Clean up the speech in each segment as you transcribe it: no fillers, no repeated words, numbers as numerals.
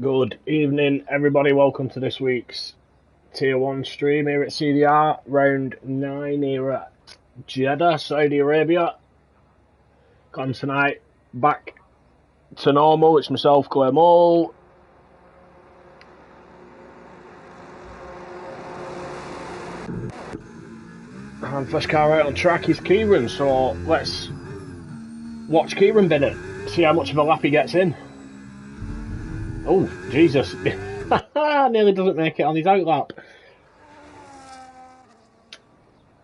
Good evening, everybody. Welcome to this week's Tier 1 stream here at CDR, round 9 here at Jeddah, Saudi Arabia. Gone tonight, back to normal. It's myself, Claire Mole. And first car out on track is Kieran, so let's watch Kieran bin it, see how much of a lap he gets in. Oh, Jesus. Nearly doesn't make it on his out lap.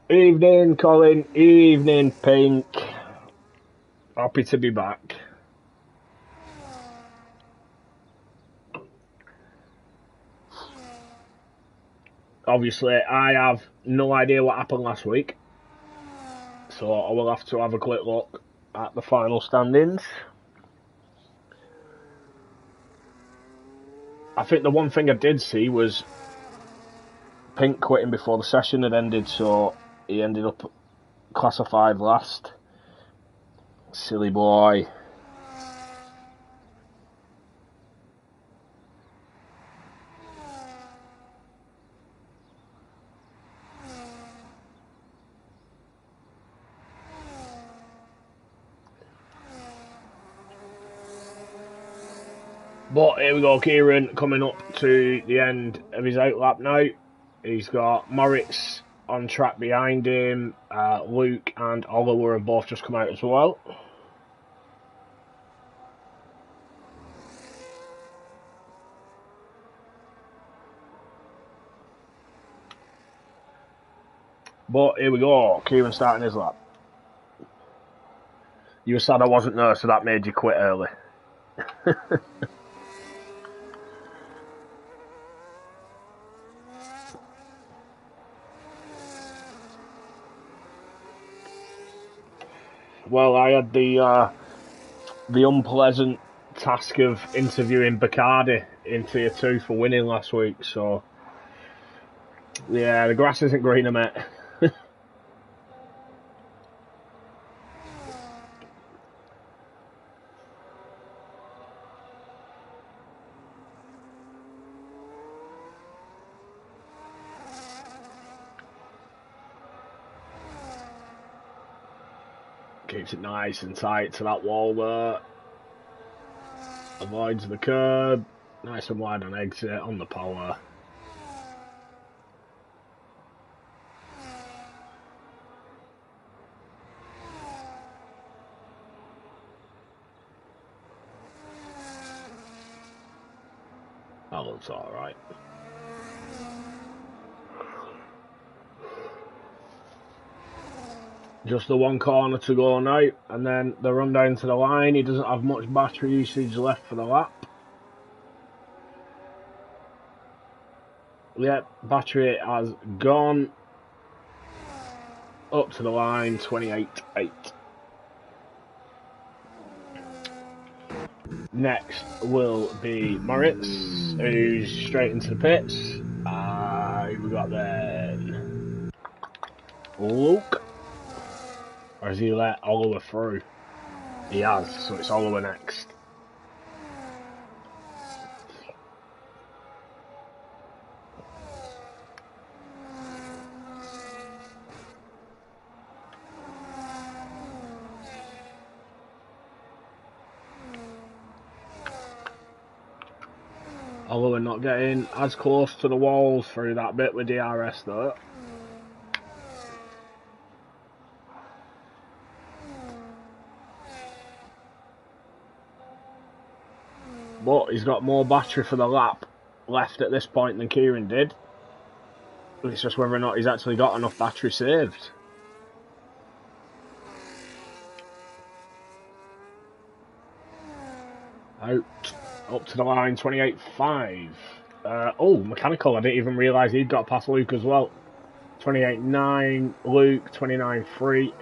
Evening, Colin. Evening, Pink. Happy to be back. Obviously, I have no idea what happened last week, so I will have to have a quick look at the final standings. I think the one thing I did see was Pink quitting before the session had ended, so he ended up classified last. Silly boy. But here we go, Kieran coming up to the end of his out lap now. He's got Moritz on track behind him. Luke and Oliver have both just come out as well. But here we go, Kieran starting his lap. You were sad I wasn't there, so that made you quit early. Well, I had the unpleasant task of interviewing Bacardi in Tier 2 for winning last week, so yeah, the grass isn't greener, mate. Keeps it nice and tight to that wall there. Avoids the curb. Nice and wide on exit, on the power. That looks alright. Just the one corner to go now, and then the run down to the line. He doesn't have much battery usage left for the lap. Yep, battery has gone. Up to the line, 28.8. Next will be Moritz, who's straight into the pits. We got then Luke. Or has he let Oliver through? He has, so it's Oliver next. Oliver not getting as close to the walls through that bit with DRS though. But he's got more battery for the lap left at this point than Kieran did. It's just whether or not he's actually got enough battery saved. Out. Up to the line, 28.5. Oh, mechanical. I didn't even realise he'd got past Luke as well. 28.9. Luke, 29.3.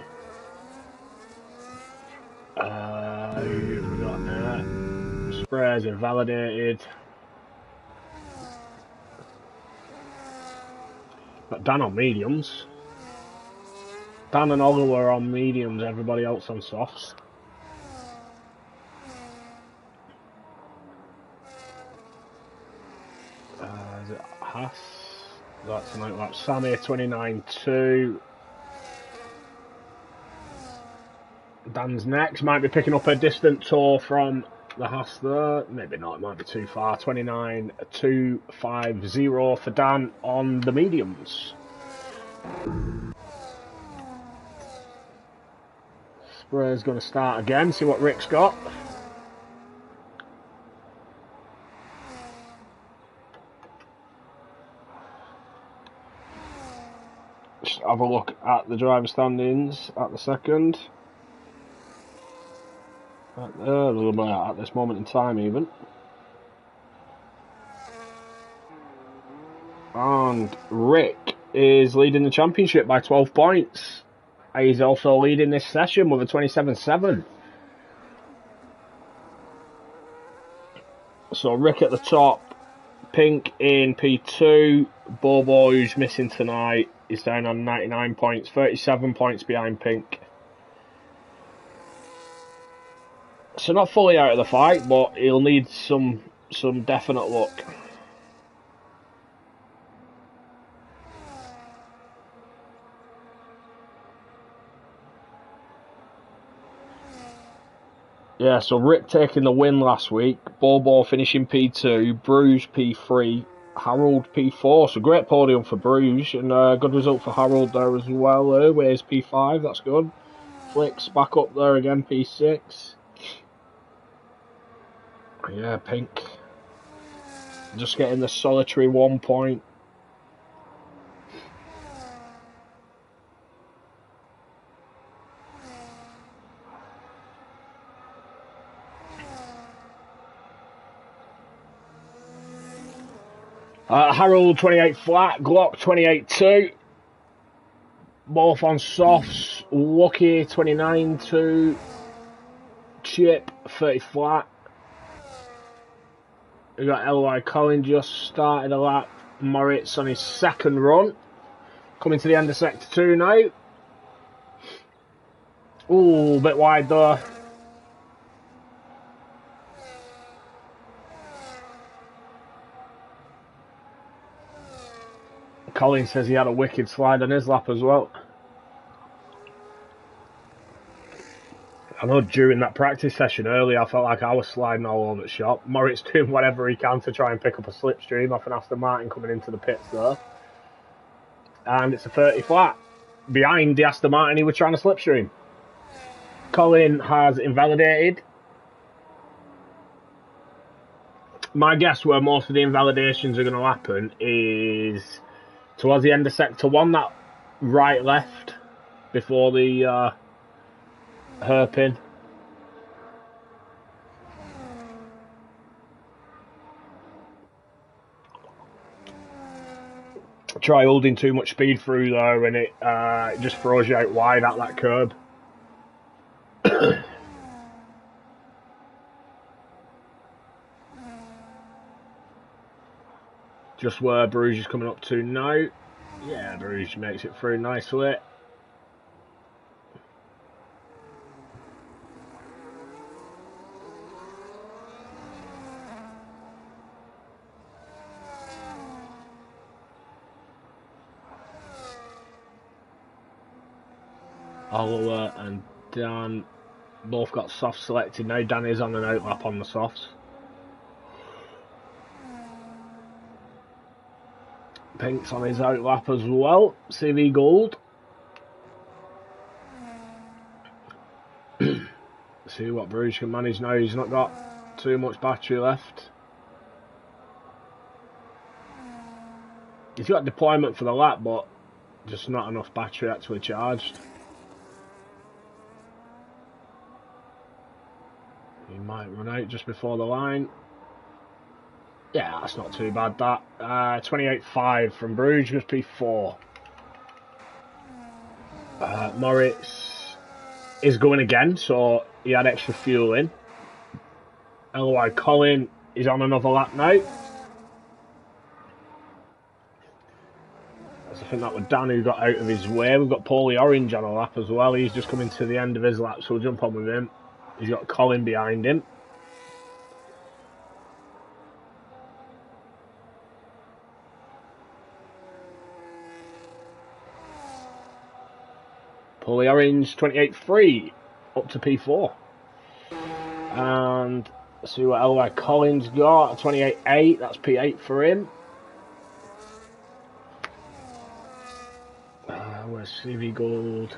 Who have we got there? Sprays are validated. Got Dan on mediums. Dan and Oliver are on mediums, everybody else on softs. pass. That's an outlap. Sammy 29.2. Dan's next. Might be picking up a distant tour from the Haas there. Maybe not, it might be too far. 29.250 for Dan on the mediums. Spray's going to start again, see what Rick's got. Just have a look at the driver standings at the second. At this moment in time even. And Rick is leading the championship by 12 points. He's also leading this session with a 27.7. So Rick at the top, Pink in P2, Bobo, who's missing tonight, is down on 99 points, 37 points behind Pink. So not fully out of the fight, but he'll need some definite luck. Yeah, so Rick taking the win last week, Bobo finishing P2, Bruce P3, Harold P4, so great podium for Bruce, and a good result for Harold there as well. Where's P5, that's good. Flicks back up there again, P6. Yeah, Pink just getting the solitary 1 point. Harold 28 flat, Glock 28.2. Both on softs. Lucky 29.2. Chip 30 flat. We got L.Y. Collin just started a lap. Moritz on his second run. Coming to the end of sector 2 now. Ooh, a bit wide though. Colin says he had a wicked slide on his lap as well. I know during that practice session earlier, I felt like I was sliding all over the shop. Moritz doing whatever he can to try and pick up a slipstream off an Aston Martin coming into the pits there. And it's a 30 flat. Behind the Aston Martin, he was trying to slipstream. Colin has invalidated. My guess where most of the invalidations are going to happen is towards the end of sector 1, that right left before the hairpin. Try holding too much speed through there and it just throws you out wide at that curb. Just where Bruges is coming up to now. Yeah, Bruges makes it through nicely. Oliver and Dan both got soft selected now. Dan is on an outlap on the softs. Pink's on his outlap as well. CV Gold. See what Bruges can manage now. He's not got too much battery left. He's got deployment for the lap, but just not enough battery actually charged. He might run out just before the line. Yeah, that's not too bad, that. 28.5 from Bruges, P4. Moritz is going again, so he had extra fuel in. L.Y. Collin is on another lap now. I think that was Dan who got out of his way. We've got Paulie Orange on a lap as well. He's just coming to the end of his lap, so we'll jump on with him. He's got Collin behind him. Pulley Orange 28.3 up to P4. And see what L.Y. Collins got, 28.8, that's P8 for him. Where's CV Gold?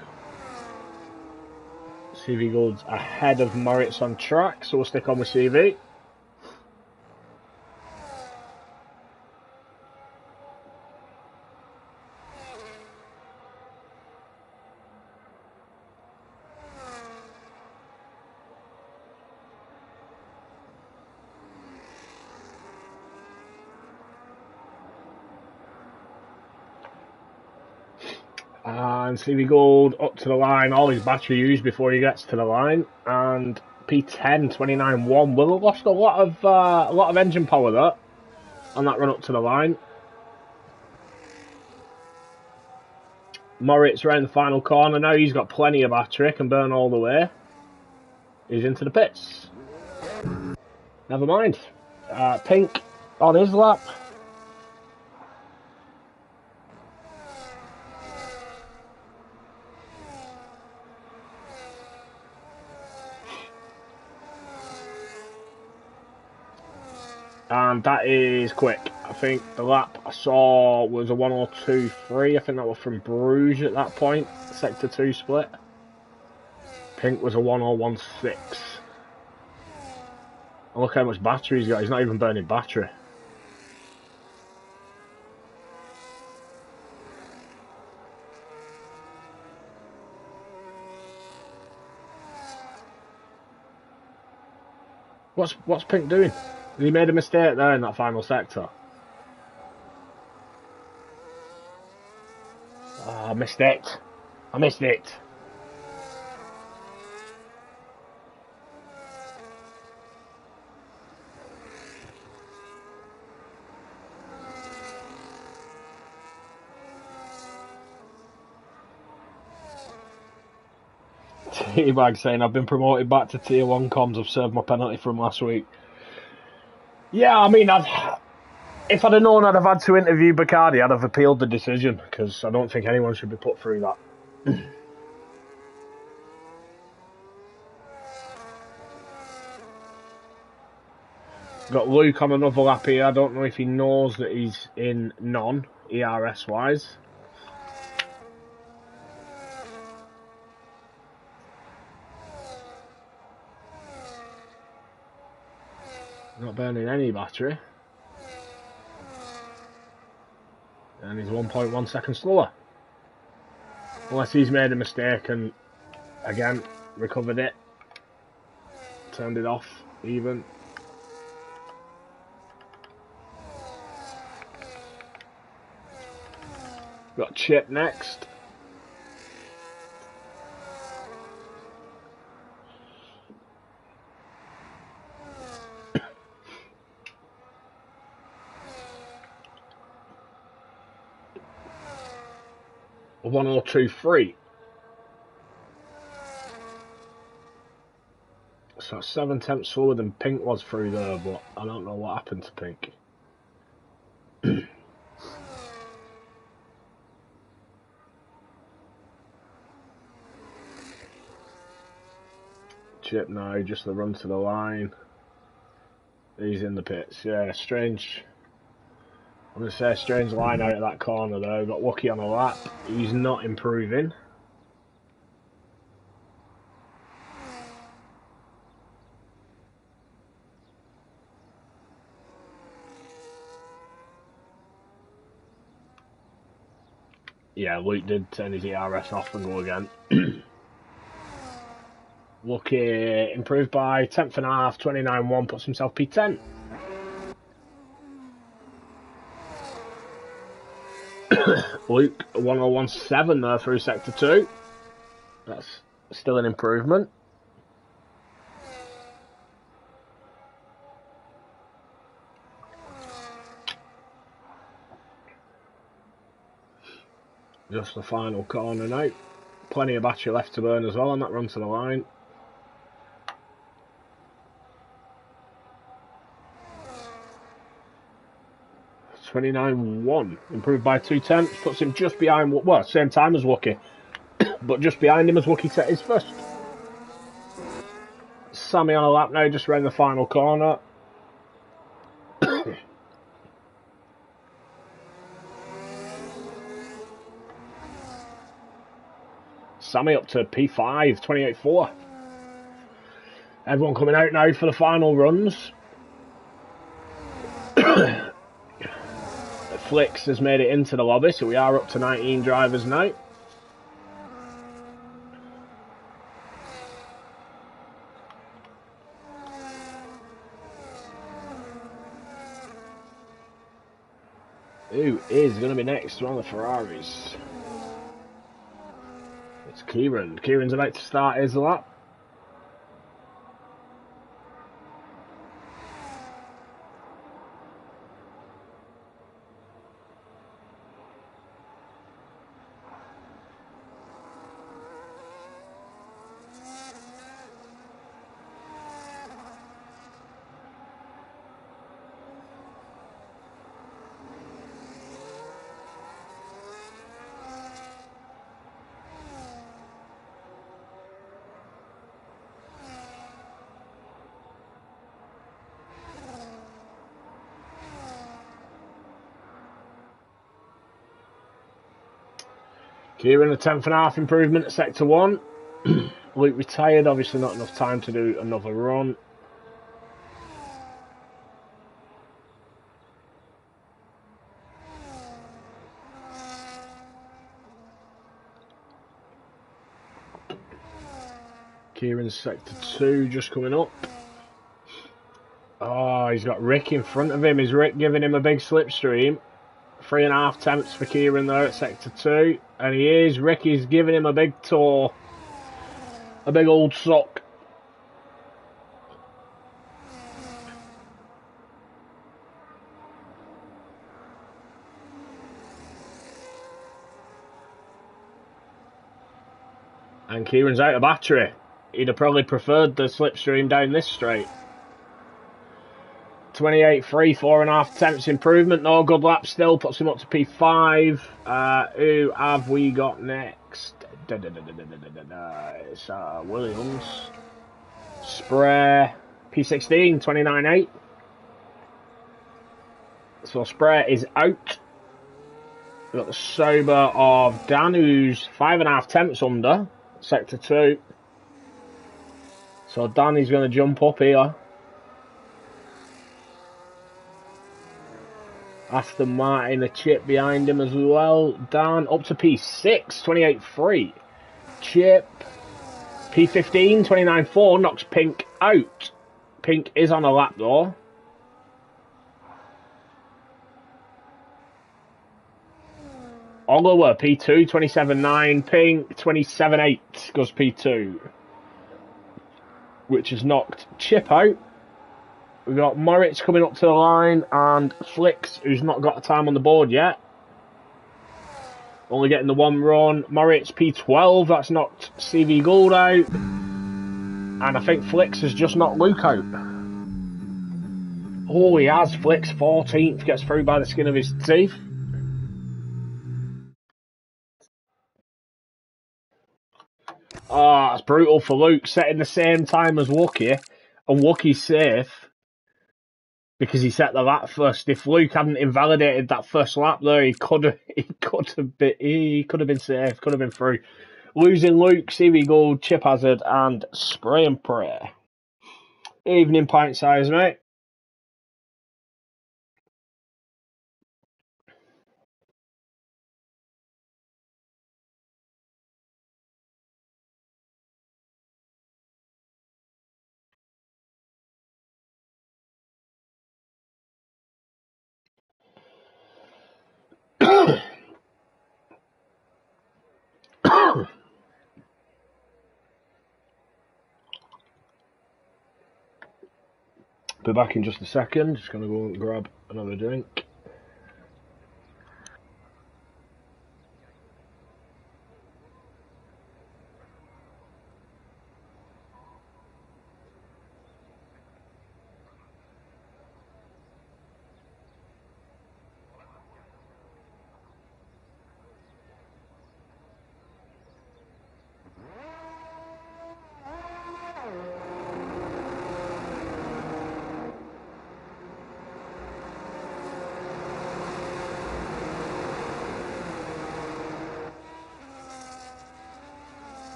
CV Gold's ahead of Moritz on track, so we'll stick on with CV. And CV Gold up to the line, all his battery used before he gets to the line, and P10 29.1 will have lost a lot of engine power there on that run up to the line. Moritz around the final corner now, he's got plenty of battery, can burn all the way. He's into the pits. Never mind. Pink on his lap. And that is quick. I think the lap I saw was a 1:02.3. I think that was from Bruges at that point. Sector 2 split. Pink was a 1:01.6. And look how much battery he's got. He's not even burning battery. What's Pink doing? He made a mistake there in that final sector. Oh, I missed it. I missed it. Teabag saying, I've been promoted back to Tier 1 comms. I've served my penalty from last week. Yeah, I mean, if I'd have known I'd have had to interview Bacardi, I'd have appealed the decision, because I don't think anyone should be put through that. Got Luke on another lap here. I don't know if he knows that he's in non, ERS-wise. Not burning any battery. And he's 1.1 seconds slower. Unless he's made a mistake and, again, recovered it. Turned it off, even. Got Chip next. A 1:02.3. So 7/10 slower than Pink was through there, but I don't know what happened to Pink. Chip now, just the run to the line. He's in the pits. Yeah, strange. I'm going to say a strange line out of that corner though. Got lucky on a lap. He's not improving. Yeah, Luke did turn his ERS off and go again. Lucky improved by 10th and a half, 29.1, puts himself P10. Luke, 1:01.7 there through Sector 2. That's still an improvement. Just the final corner now. Plenty of battery left to burn as well on that run to the line. .29.1, improved by 0.2, puts him just behind, well, same time as Lucky. But just behind him as Wookie set his first. Sammy on a lap now, just around the final corner. Sammy up to P5, 28.4. Everyone coming out now for the final runs. Flicks has made it into the lobby, so we are up to 19 drivers now. Who is going to be next to one of the Ferraris? It's Kieran. Kieran's about to start his lap. Kieran, a 10.5 improvement at Sector 1. Luke retired, obviously not enough time to do another run. Kieran's Sector 2 just coming up. Oh, he's got Rick in front of him. Is Rick giving him a big slipstream? 3.5 tenths for Kieran there at Sector 2. And he is. Rick is giving him a big tour. A big old sock. And Kieran's out of battery. He'd have probably preferred the slipstream down this straight. 28.3, 4.5 tenths improvement. No good lap still. Puts him up to P5. Who have we got next? It's Williams. Spray. P16, 29.8. So Spray is out. We've got the sober of Dan, who's 5.5 tenths under. Sector 2. So Dan is going to jump up here. Aston Martin, a chip behind him as well. Dan up to P6, 28.3. Chip. P15, 29.4. Knocks Pink out. Pink is on a lap though. Oliver, P2, 27.9. Pink, 27.8. Goes P2. Which has knocked Chip out. We've got Moritz coming up to the line and Flicks, who's not got a time on the board yet. Only getting the one run. Moritz P12, that's knocked CV Gould out. And I think Flicks has just knocked Luke out. Oh, he has. Flicks 14th, gets through by the skin of his teeth. Oh, that's brutal for Luke, setting the same time as Wookie. And Wookie's safe. Because he set the lap first. If Luke hadn't invalidated that first lap there, he could have been safe, could have been through. Losing Luke, CV Gold, Chip Hazard, and Spray and Pray. Evening pint size, mate. Be back in just a second. Just going to go and grab another drink.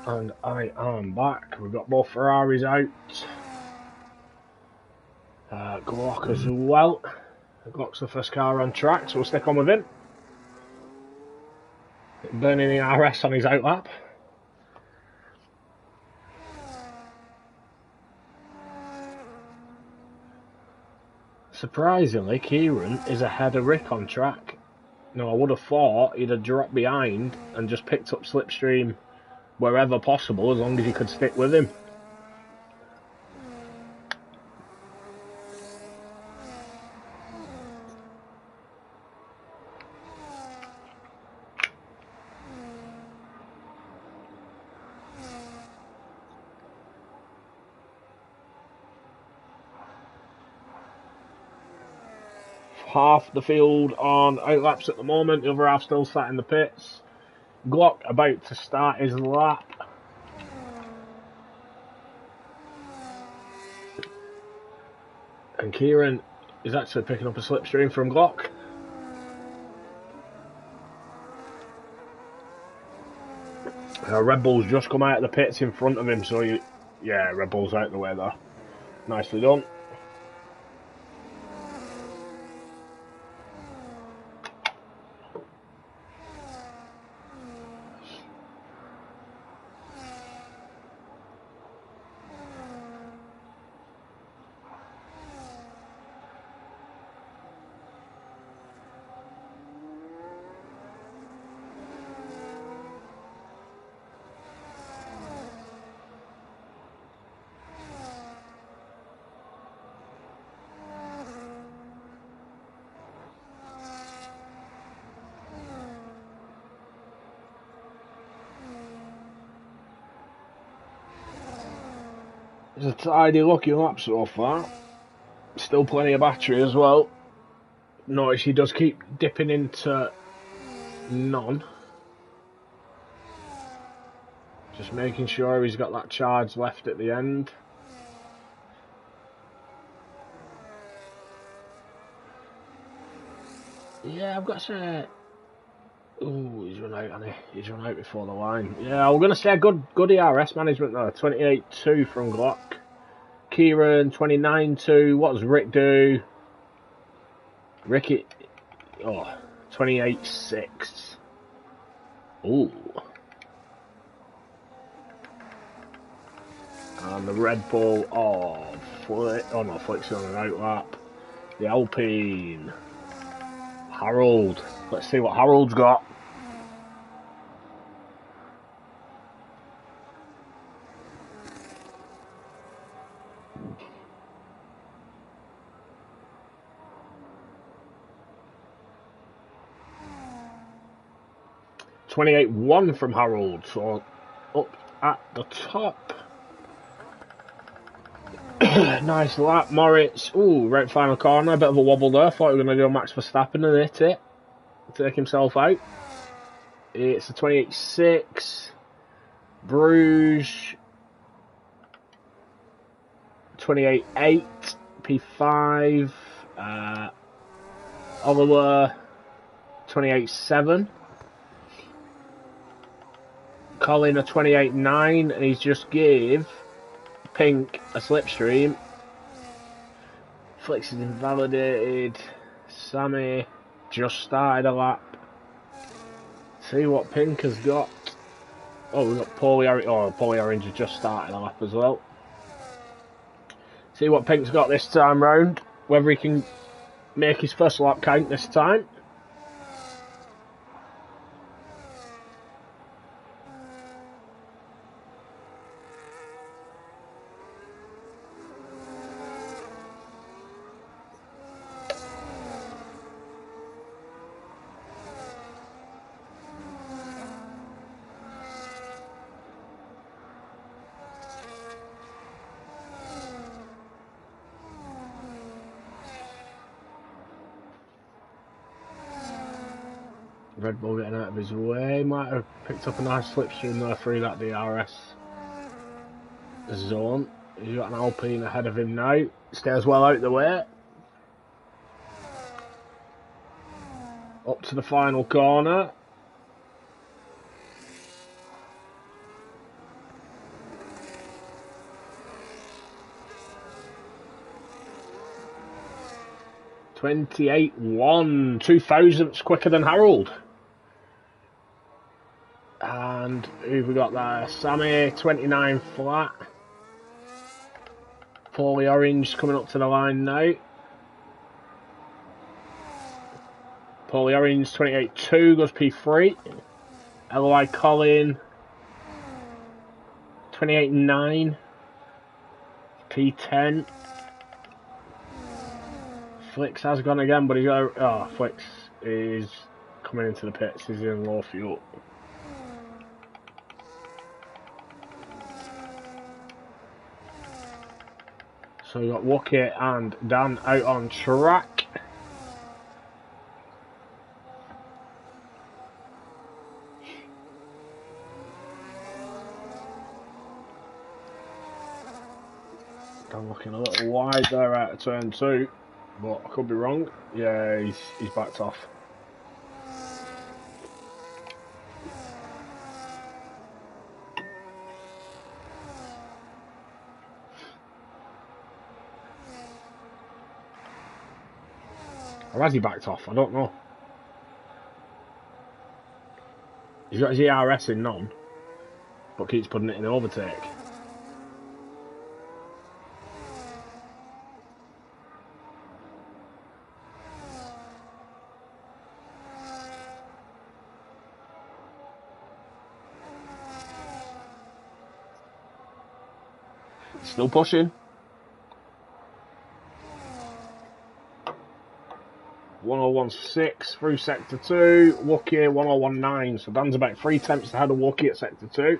And I am back. We've got both Ferraris out. Glock as well. Glock's the first car on track, so we'll stick on with him. Burning the RS on his outlap. Surprisingly, Kieran is ahead of Rick on track. Now, I would have thought he'd have dropped behind and just picked up slipstream wherever possible, as long as he could stick with him. Half the field on outlaps at the moment, the other half still sat in the pits. Glock about to start his lap. And Kieran is actually picking up a slipstream from Glock. Red Bull's just come out of the pits in front of him, so yeah, Red Bull's out the way there. Nicely done. It's a tidy looking lap so far. Still plenty of battery as well. Notice he does keep dipping into none. Just making sure he's got that charge left at the end. Yeah, I've got to say... Ooh, he's run out, hasn't he? He's run out before the line. Yeah, we're going to say good ERS management though. 28.2 from Glock. Kieran, 29.2. What does Rick do? Ricky... Oh, 28.6. Ooh. And the Red Bull, Flick's on an outlap. The Alpine. Harold. Let's see what Harold's got. $28.1 from Harold, so up at the top. Nice lap, Moritz. Ooh, right final corner, a bit of a wobble there. Thought he was going to do a Max Verstappen and hit it. Take himself out. It's a 28.6. Bruges. 28.8. P5. Oliver. 28.7. Colin a 28.9, and he's just gave Pink a slipstream. Flicks is invalidated. Sammy just started a lap. See what Pink has got. Oh, we've got Paulie Orange. Oh, Paulie Orange has just started a lap as well. See what Pink's got this time round. Whether he can make his first lap count this time. Red Bull getting out of his way. Might have picked up a nice slipstream there through that DRS zone. He's got an Alpine ahead of him now. Stays well out the way. Up to the final corner. 28-1. 2,000ths quicker than Harold. And who've we got there? Sammy, 29 flat. Paulie Orange coming up to the line now. Paulie Orange, 28-2, goes P3. LOI Colin, 28-9. P10. Flicks has gone again, but he's got. Oh, Flicks is coming into the pits. He's in low fuel. So we've got Wookie and Dan out on track. Dan looking a little wide there out of turn 2, but I could be wrong. Yeah, he's backed off. Or has he backed off? I don't know. He's got his ERS in none, but keeps putting it in overtake. Still pushing. 1016 through sector 2. Wookie 1019. So Dan's about 3 tenths ahead of Wookie at sector 2.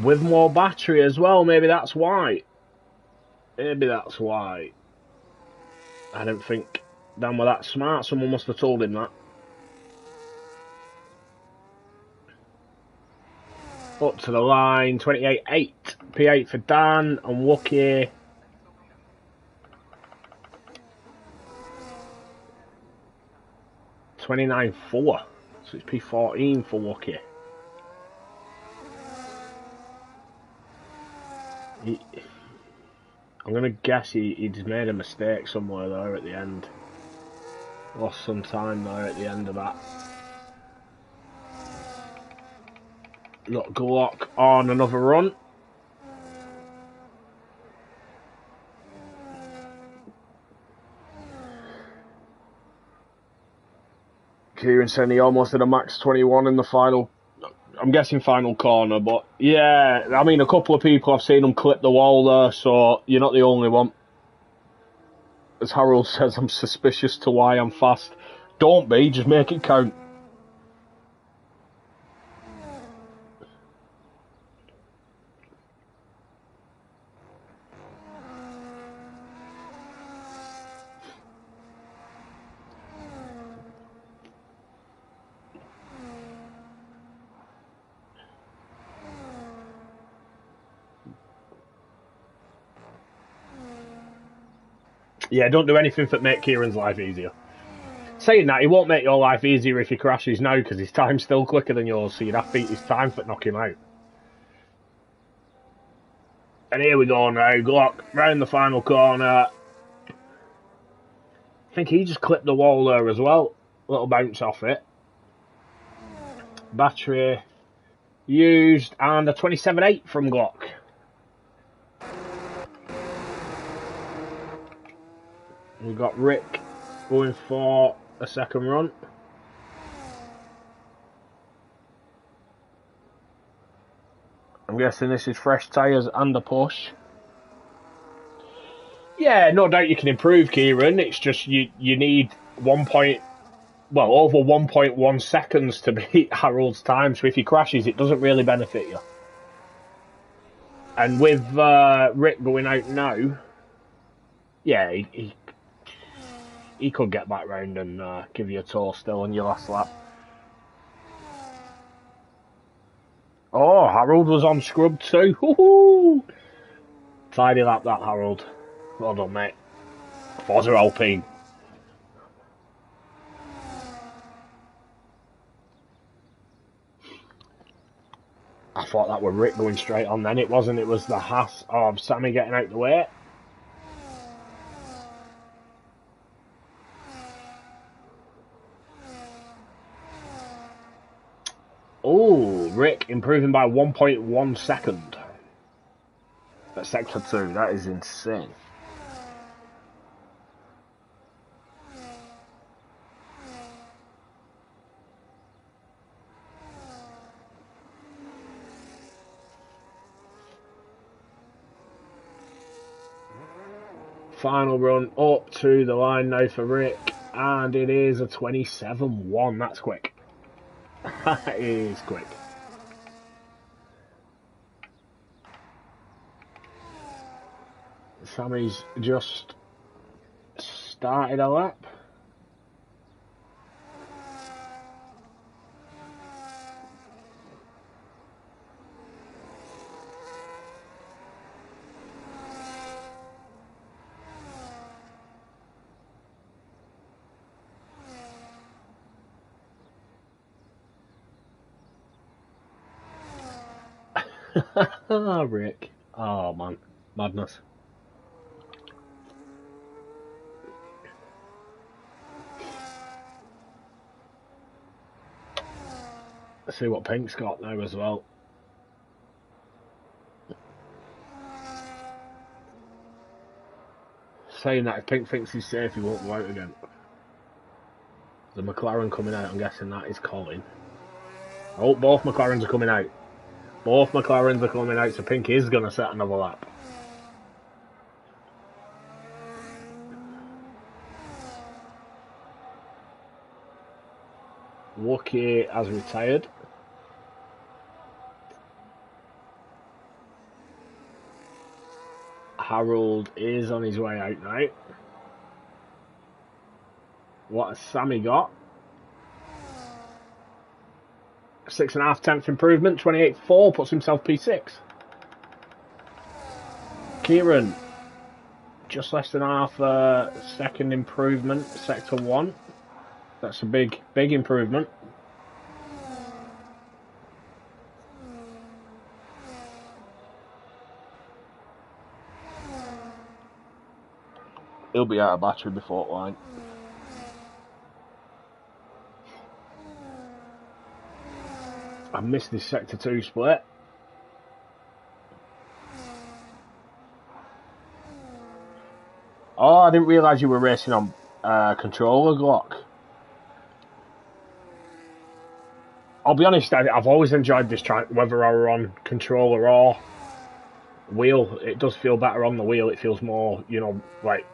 With more battery as well, maybe that's why. Maybe that's why. I don't think Dan were that smart. Someone must have told him that. Up to the line, 28-8. P8 for Dan and Wookie. $29.4. So it's P14 for Wookie. I'm going to guess he's made a mistake somewhere there at the end. Lost some time there at the end of that. Got Glock on another run. Kieran saying he almost did a max 21 in the final. I'm guessing final corner, but yeah, I mean, a couple of people I've seen them clip the wall there, so you're not the only one. As Harold says, I'm suspicious to why I'm fast. Don't be, just make it count. Yeah, don't do anything that make Kieran's life easier. Saying that, he won't make your life easier if he crashes now, because his time's still quicker than yours, so you'd have to beat his time for knock him out. And here we go now, Glock, round the final corner. I think he just clipped the wall there as well. A little bounce off it. Battery used, and a 27.8 from Glock. We've got Rick going for a second run. I'm guessing this is fresh tyres and a push. Yeah, no doubt you can improve, Kieran. It's just you need over 1.1 seconds to beat Harold's time. So if he crashes, it doesn't really benefit you. And with Rick going out now, yeah, he could get back round and give you a tour still on your last lap. Oh, Harold was on scrub too. Woohoo! Tidy lap that, Harold. Well done, mate. Forza Alpine. I thought that were Rick going straight on then. It wasn't. It was the Haas of Sammy getting out the way. Oh, Rick improving by 1.1 second. At Sector 2, that is insane. Final run up to the line now for Rick, and it is a 27-1. That's quick. That is quick. Sammy's just started a lap. Rick. Oh man, madness. Let's see what Pink's got now as well. Saying that if Pink thinks he's safe, he won't go out again. The McLaren coming out, I'm guessing that is Colin. Oh, both McLarens are coming out. Both McLarens are coming out, so Pink is going to set another lap. Wookie has retired. Harold is on his way out now. What has Sammy got? 6.5 tenth improvement, 28.4, puts himself P6. Kieran, just less than half a second improvement, Sector 1. That's a big improvement. He'll be out of battery before line. I missed this Sector 2 split. Oh, I didn't realise you were racing on controller Glock. I'll be honest, I've always enjoyed this track, whether I were on controller or wheel. It does feel better on the wheel. It feels more, you know, like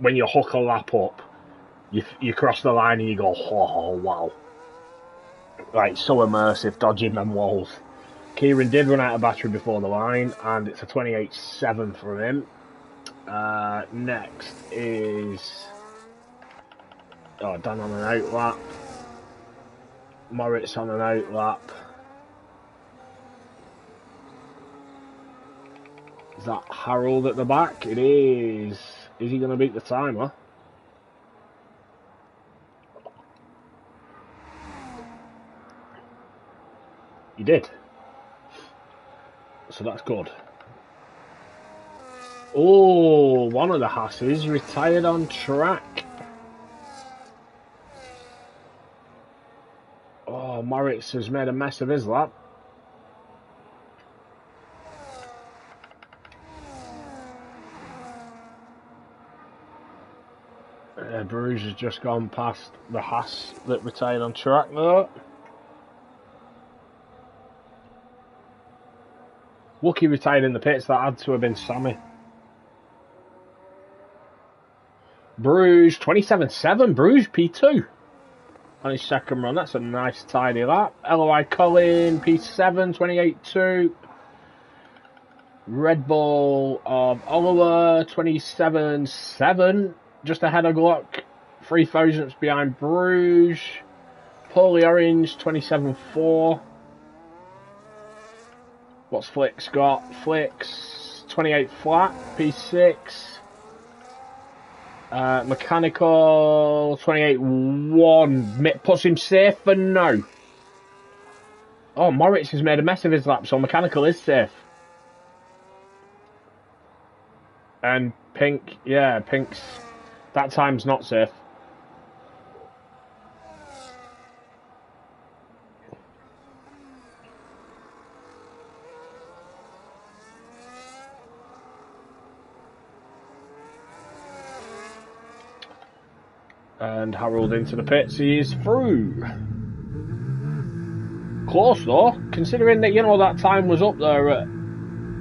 when you hook a lap up, you cross the line and you go, oh wow. Like, so immersive, dodging them walls. Kieran did run out of battery before the line, and it's a 28.7 from him. Next is... Oh, Dan on an out lap. Moritz on an out lap. Is that Harold at the back? It is. Is he going to beat the timer? He did. So that's good. Oh, one of the Hasses retired on track. Oh, Moritz has made a mess of his lap. Bruges has just gone past the Haas that retired on track though. Wookie retired in the pits, that had to have been Sammy. Bruges, 27.7, Bruges P2 on his second run. That's a nice tidy lap. LOI Colin, P7, 28.2. Red Bull of Oliver, 27.7. Just ahead of Glock, 3 thousandths behind Bruges. Paulie Orange, 27.4. What's Flicks got? Flicks, 28 flat, P6. Mechanical, 28.1. Puts him safe for now. Oh, Moritz has made a mess of his lap, so Mechanical is safe. And Pink, yeah, Pink's... That time's not safe. And Harold into the pits. He's through. Close though, considering that, you know, that time was up there at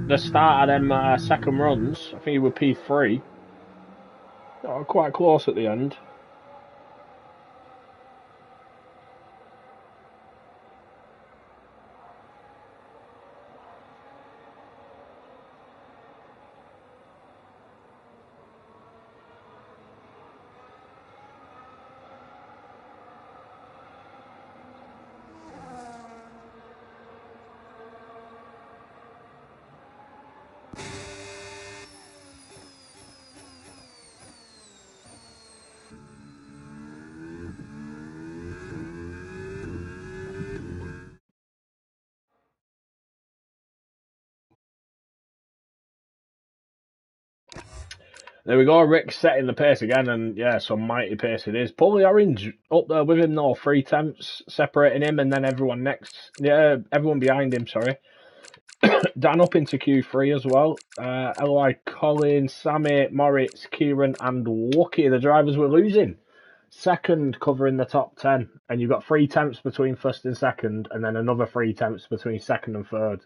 the start of them second runs. I think he was P3. Oh, quite close at the end. There we go, Rick setting the pace again, and yeah, some mighty pace it is. Paulie Orange up there with him though, 3/10 separating him, and then everyone next. Yeah, everyone behind him, sorry. Dan up into Q3 as well. LY, Colin, Sammy, Moritz, Kieran, and Wookie, the drivers were losing. Second covering the top 10, and you've got 3/10 between first and second, and then another 3/10 between second and third.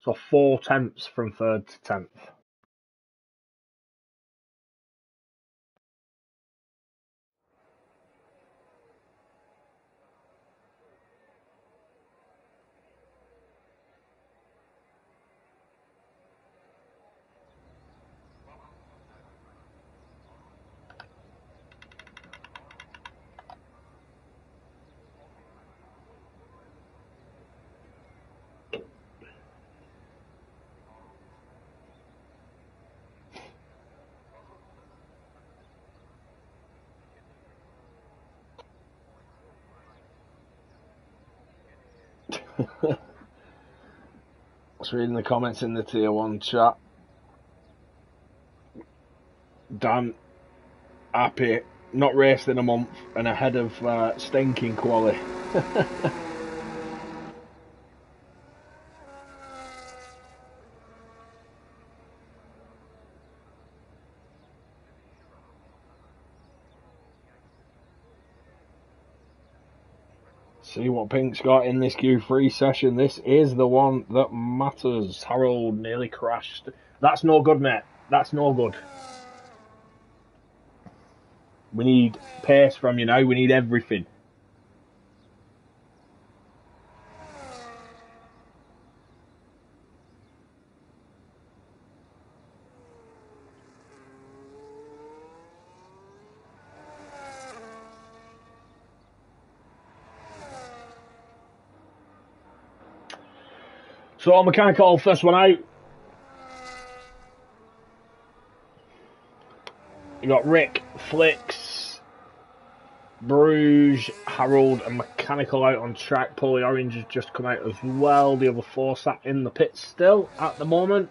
So 4/10 from third to 10th. Just reading the comments in the tier 1 chat. Dan, happy, not raced in a month and ahead of stinking quali. See what Pink's got in this Q3 session. This is the one that matters. Harold nearly crashed. That's no good, mate. That's no good. We need pace from you now. We need everything. So, mechanical, first one out. You got Rick, Flicks, Bruges, Harold, and Mechanical out on track. Paulie Orange has just come out as well. The other four sat in the pit still at the moment.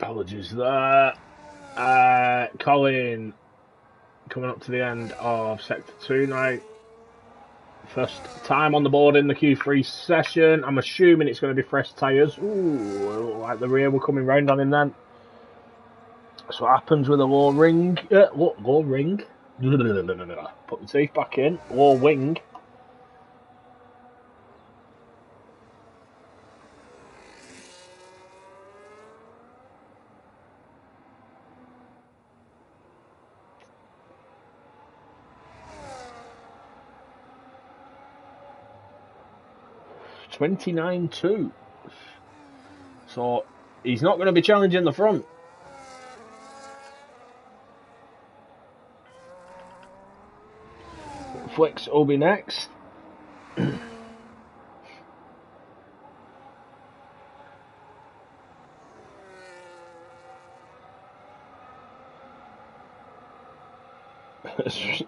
Apologies there. Colin coming up to the end of Sector 2 now. First time on the board in the Q3 session. I'm assuming it's going to be fresh tyres. Ooh, like the rear were coming round on him then. So what happens with a low ring? Low ring? Put the teeth back in. Low wing. $29.2. So he's not going to be challenging the front. Flicks will be next.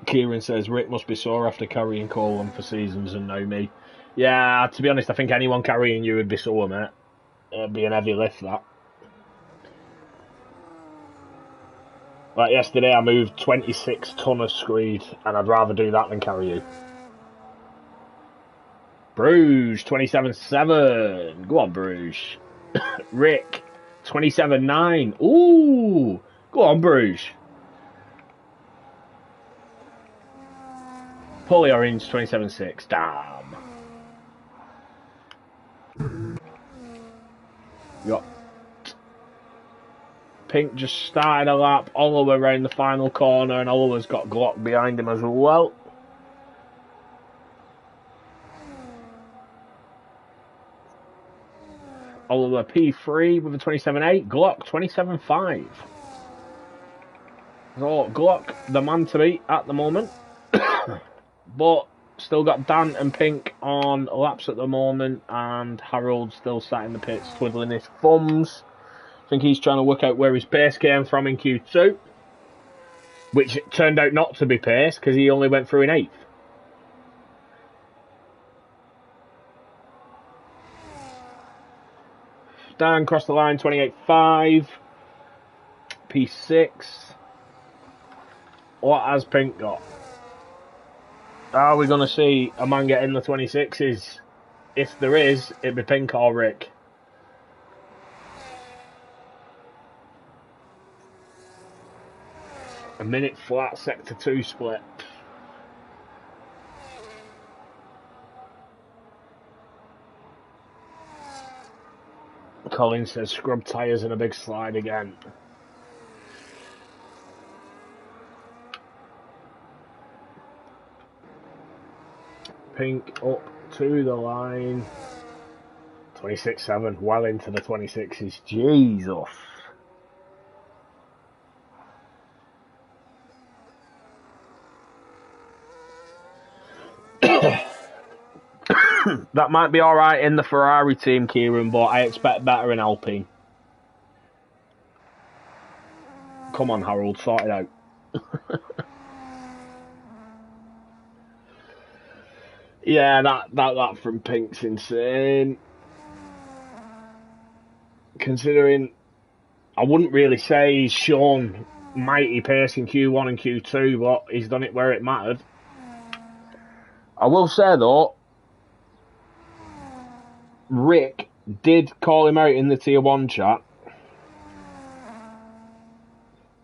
Kieran says Rick must be sore after carrying Colin for seasons and now me. Yeah, to be honest, I think anyone carrying you would be sore, mate. It'd be an heavy lift, that. Like yesterday, I moved 26 ton of screed, and I'd rather do that than carry you. Bruges, 27.7. Go on, Bruges. Rick, 27.9. Ooh, go on, Bruges. Polly Orange, 27.6. Damn. Got Pink just started a lap. Oliver around the final corner, and Oliver's got Glock behind him as well. Oliver P3 with a 27.8. Glock 27.5. So Glock, the man to beat at the moment. But still got Dan and Pink on laps at the moment, and Harold still sat in the pits twiddling his thumbs. I think he's trying to work out where his pace came from in Q2, which turned out not to be pace because he only went through in 8th. Dan crossed the line, 28.5. P6. What has Pink got? Are we going to see a man get in the 26s? If there is, it'd be Pink or Rick. A minute flat, sector 2 split. Colin says scrub tyres and a big slide again. Pink up to the line. 26.7, well into the 26s. Jesus. That might be alright in the Ferrari team, Kieran, but I expect better in Alpine. Come on, Harold, sort it out. Yeah, that from Pink's insane. Considering, I wouldn't really say he's shown mighty pace in Q1 and Q2, but he's done it where it mattered. I will say though, Rick did call him out in the Tier 1 chat,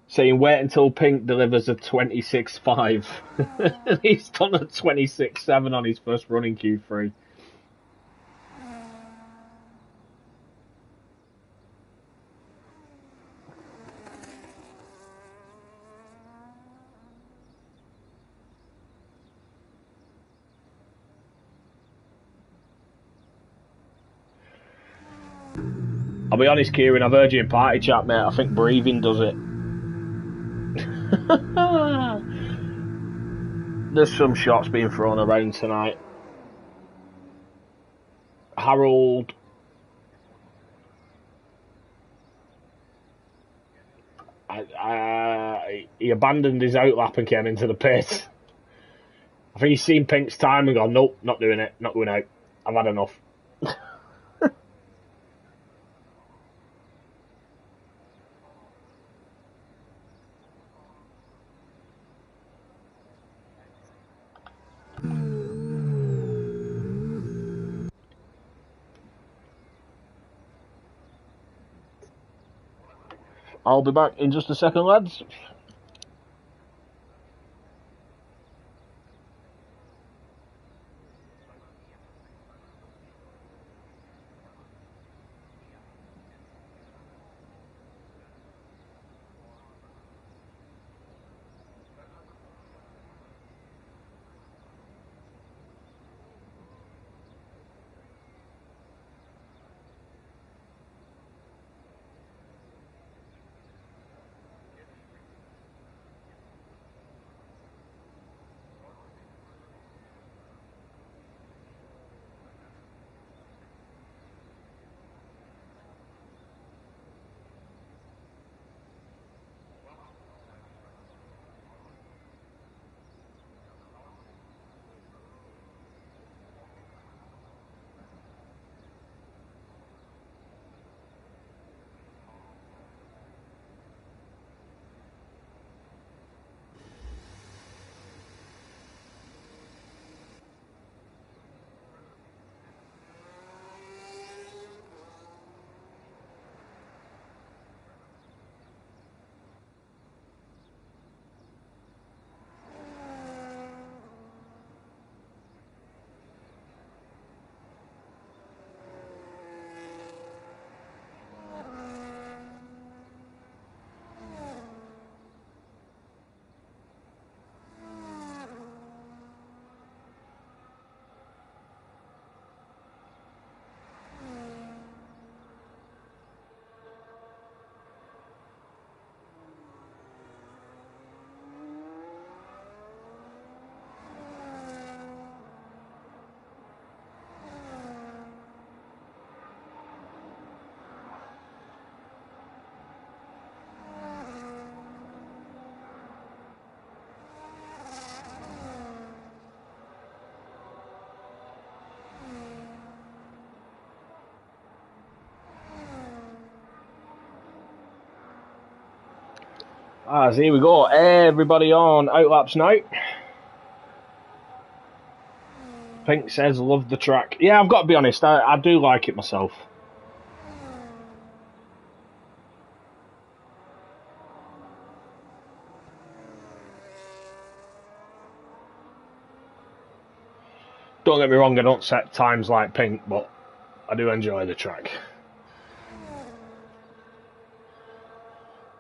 saying wait until Pink delivers a 26.5. He's done a 26.7 on his first run in Q3. I'll be honest, Kieran, I've heard you in party chat, mate. I think breathing does it. There's some shots being thrown around tonight. Harold. He abandoned his outlap and came into the pit. I think he's seen Pink's time and gone, nope, not doing it, not going out. I've had enough. I'll be back in just a second, lads. So here we go. Everybody on outlaps now. Pink says, love the track. Yeah, I've got to be honest, I do like it myself. Don't get me wrong, I don't set times like Pink, but I do enjoy the track.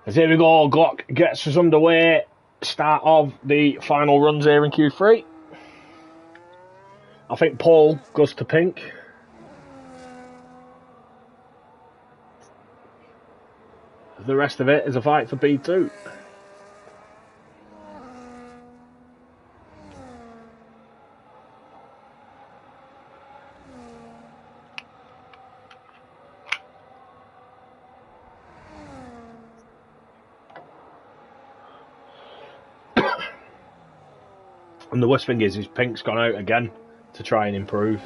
As here we go, Glock gets us underway. Start of the final runs here in Q3. I think Paul goes to Pink. The rest of it is a fight for P2. And the worst thing is Pink's gone out again to try and improve.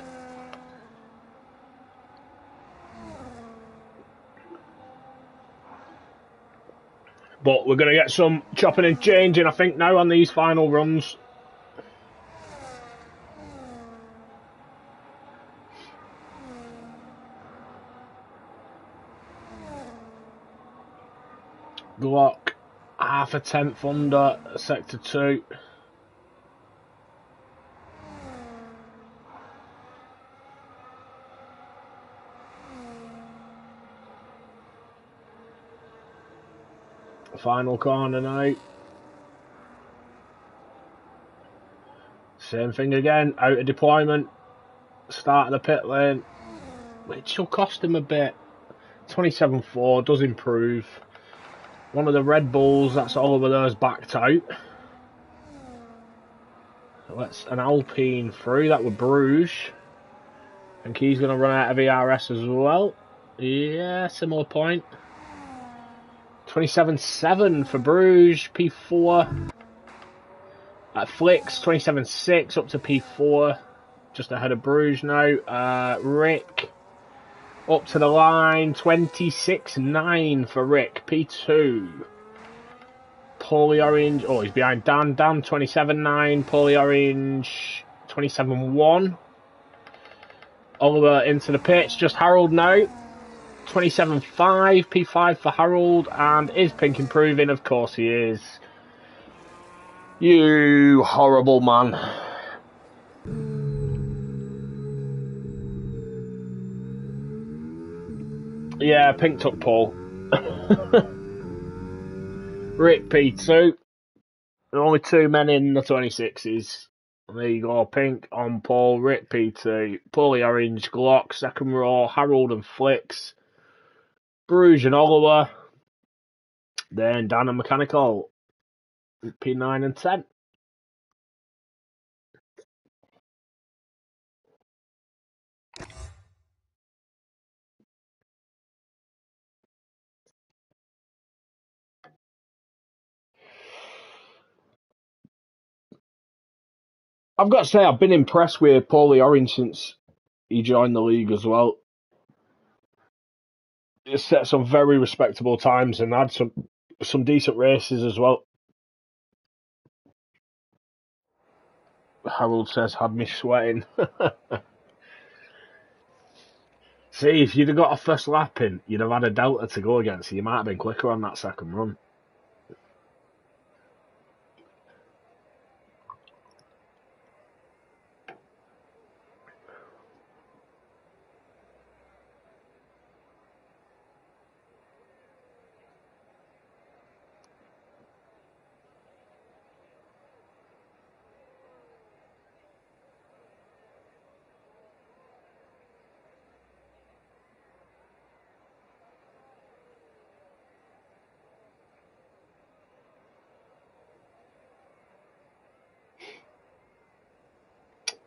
But we're going to get some chopping and changing, I think, now on these final runs. Glock, half a tenth under Sector 2. Final corner now. Same thing again, out of deployment. Start of the pit lane, which will cost him a bit. 27.4 does improve. One of the Red Bulls, that's Oliver there's backed out. So let's an Alpine through, that with Bruges. I think he's going to run out of ERS as well. Yeah, similar point. 27.7 for Bruges, P4. At Flicks, 27.6 up to P4. Just ahead of Bruges now. Rick, up to the line, 26.9 for Rick, P2. Paulie Orange, oh, he's behind Dan. Dan, 27.9. Paulie Orange, 27.1. Oliver into the pitch, just Harold now. 27.5, P5 for Harold, and is Pink improving? Of course he is. You horrible man. Yeah, Pink took Paul. Rick P2. There are only 2 men in the 26s. There you go, Pink on Paul, Rick P2, Paulie Orange, Glock, second row, Harold and Flicks, Bruges and Oliver, then Dan and Mechanical, P9 and 10. I've got to say, I've been impressed with Paulie Orange since he joined the league as well. He set some very respectable times and had some decent races as well. Harold says, had me sweating. See, if you'd have got a first lap in, you'd have had a Delta to go against, so you might have been quicker on that second run.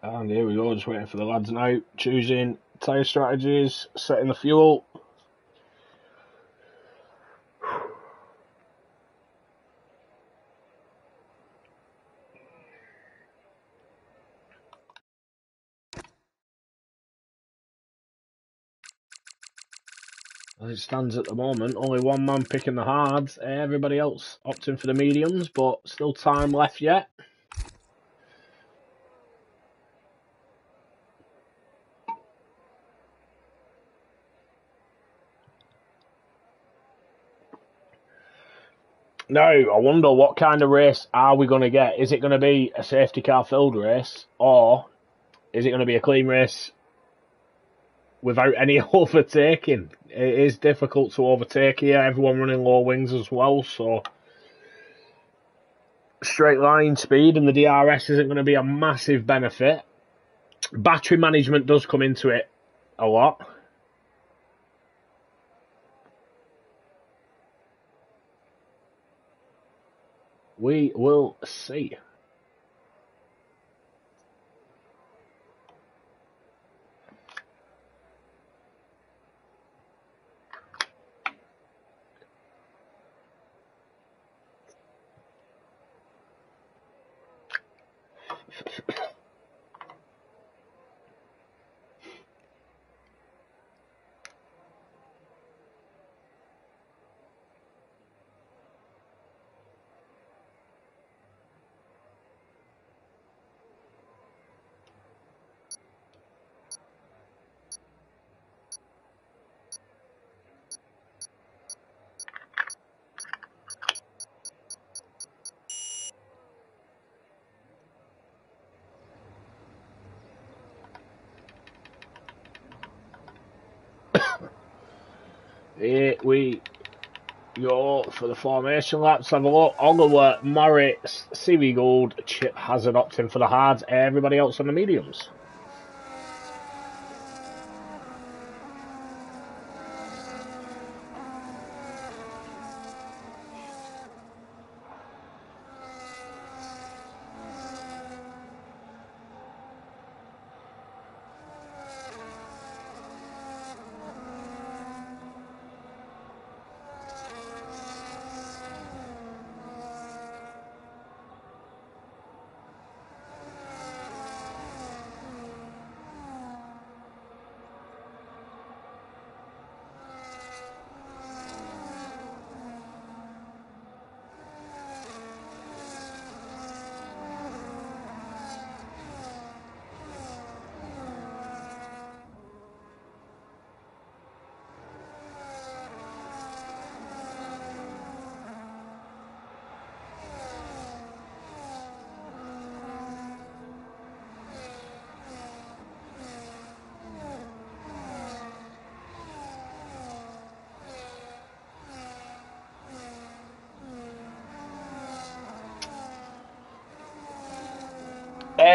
And here we go, just waiting for the lads now, choosing tyre strategies, setting the fuel. As it stands at the moment, only one man picking the hards, everybody else opting for the mediums, but still time left yet. Now, I wonder what kind of race are we going to get? Is it going to be a safety car filled race, or is it going to be a clean race without any overtaking? It is difficult to overtake here, everyone running low wings as well, so straight line speed and the DRS isn't going to be a massive benefit. Battery management does come into it a lot. We will see. Here we go for the formation laps. Have a look. Oliver, Morris, CV Gold, Chip Hazard opting for the hards. Everybody else on the mediums.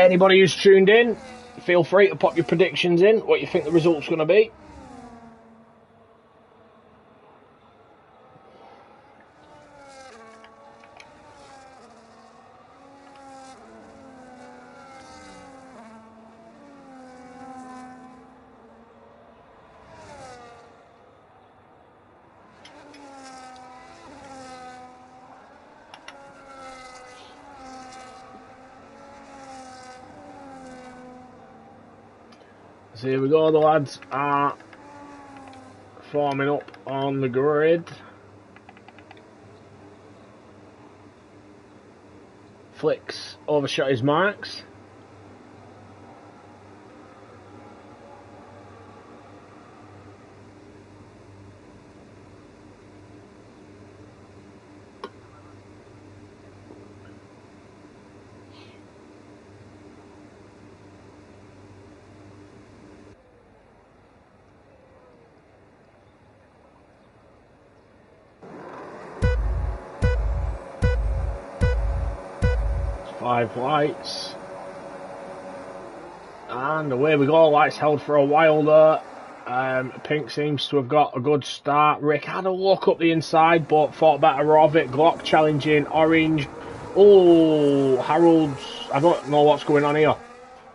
Anybody who's tuned in, feel free to pop your predictions in, what you think the result's going to be. So here we go, the lads are forming up on the grid. Flicks overshot his marks. Five lights. And away we go, lights held for a while there. Pink seems to have got a good start. Rick had a look up the inside but thought better of it. Glock challenging orange. Oh, Harold's, I don't know what's going on here.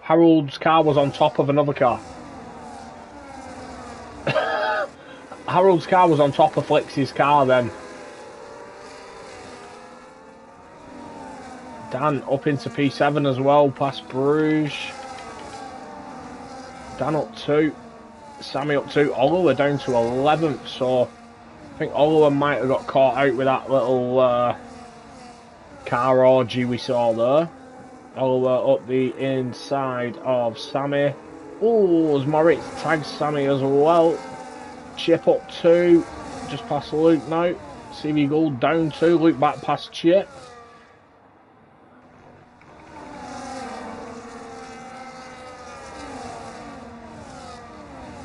Harold's car was on top of another car. Harold's car was on top of Flix's car then. Dan up into P7 as well, past Bruges. Dan up 2. Sammy up 2. Oliver down to 11th, so I think Oliver might have got caught out with that little car orgy we saw there. Oliver up the inside of Sammy. Oh, as Moritz tags Sammy as well. Chip up 2, just past Luke now. CV Gould down 2, Luke back past Chip.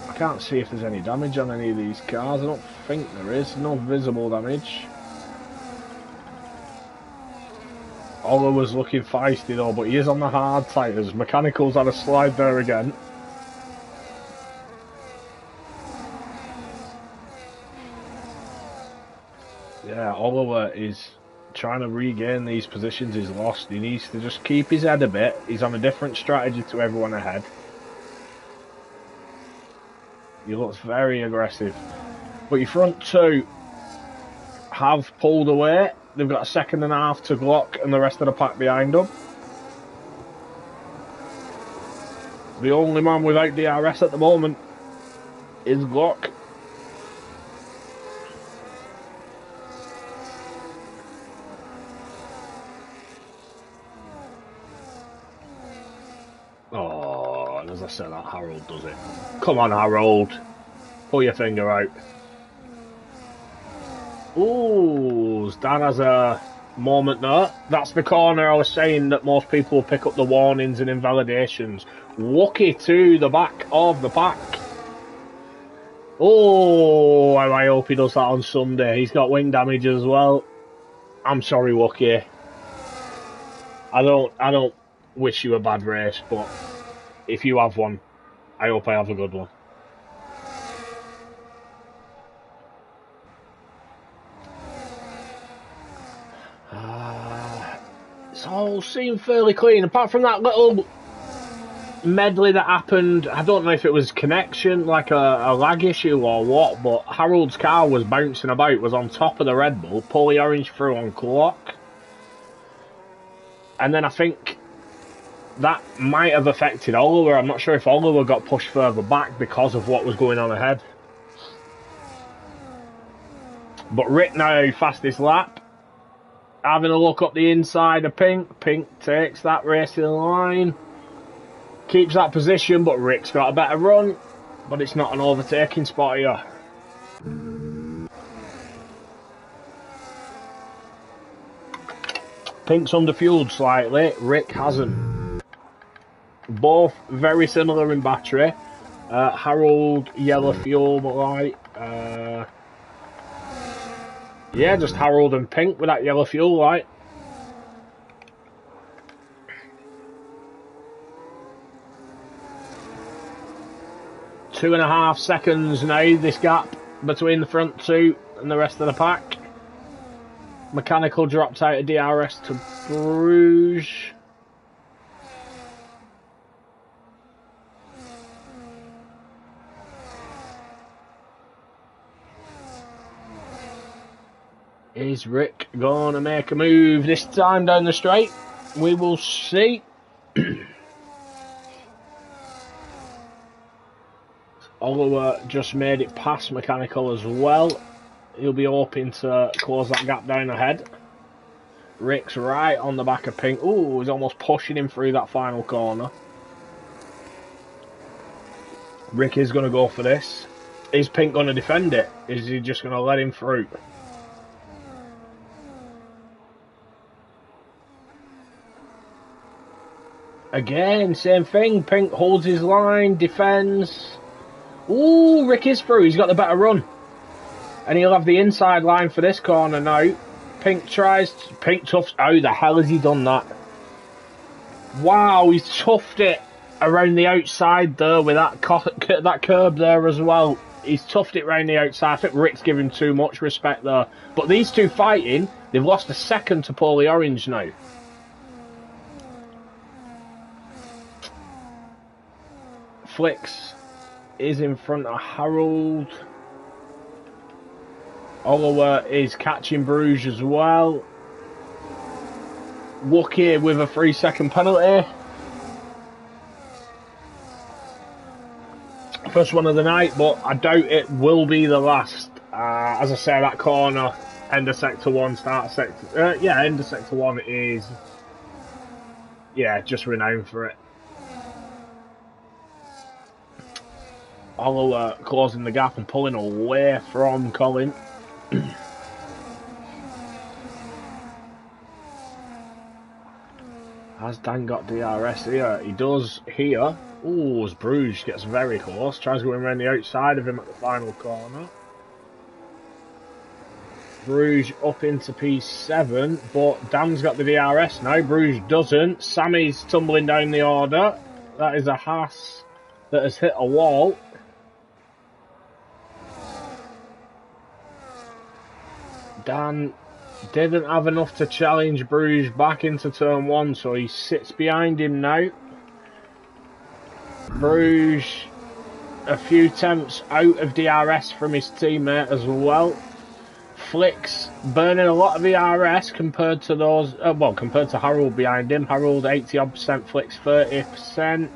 I can't see if there's any damage on any of these cars. I don't think there is. No visible damage. Oliver's looking feisty though, but he is on the hard tyres. Mechanicals had a slide there again. Yeah, Oliver is trying to regain these positions he's lost. He needs to just keep his head a bit. He's on a different strategy to everyone ahead. He looks very aggressive. But your front two have pulled away. They've got a second and a half to Glock and the rest of the pack behind them. The only man without DRS at the moment is Glock. Oh, and as I said, that Harold does it. Come on, Harold. Pull your finger out. Ooh, Dan has a moment there. That's the corner I was saying that most people will pick up the warnings and invalidations. Lucky to the back of the pack. Oh, I hope he does that on Sunday. He's got wing damage as well. I'm sorry, Wookie. I don't wish you a bad race, but if you have one, I hope I have a good one. It's all seemed fairly clean, apart from that little medley that happened. I don't know if it was connection, like a lag issue or what, but Harold's car was bouncing about, was on top of the Red Bull, pull the orange through on clock. And then I think that might have affected Oliver. I'm not sure if Oliver got pushed further back because of what was going on ahead. But Rick now, fastest lap. Having a look up the inside of Pink. Pink takes that racing line. Keeps that position, but Rick's got a better run. But it's not an overtaking spot here. Pink's underfueled slightly. Rick hasn't. Both very similar in battery. Harold, yellow fuel light. Yeah, just Harold and Pink with that yellow fuel light. 2.5 seconds now, this gap between the front two and the rest of the pack. Mechanical dropped out of DRS to Bruges. Is Rick going to make a move this time down the straight? We will see. Oliver just made it past Mechanical as well. He'll be hoping to close that gap down ahead. Rick's right on the back of Pink. Ooh, he's almost pushing him through that final corner. Rick is going to go for this. Is Pink going to defend it? Is he just going to let him through? Again, same thing. Pink holds his line, defends. Ooh, Rick is through. He's got the better run. And he'll have the inside line for this corner now. Pink tries. Pink toughs. How the hell has he done that? Wow, he's toughed it around the outside there with that curb there as well. He's toughed it around the outside. I think Rick's giving too much respect there. But these two fighting, they've lost a second to Paulie Orange now. Flicks is in front of Harold. Oliver is catching Bruges as well. Wookie with a 3-second penalty. First one of the night, but I doubt it will be the last. As I say, that corner, end of sector 1, start of sector... end of sector 1 is... yeah, just renowned for it. Oliver closing the gap and pulling away from Colin. Has Dan got DRS here? He does here. Ooh, as Bruges gets very close. Tries going around the outside of him at the final corner. Bruges up into P7, but Dan's got the DRS now. Bruges doesn't. Sammy's tumbling down the order. That is a Haas that has hit a wall. Dan didn't have enough to challenge Bruges back into turn 1, so he sits behind him now. Bruges a few tenths out of DRS from his teammate as well. Flicks burning a lot of DRS compared to those, compared to Harold behind him. Harold 80-odd%, Flicks 30%,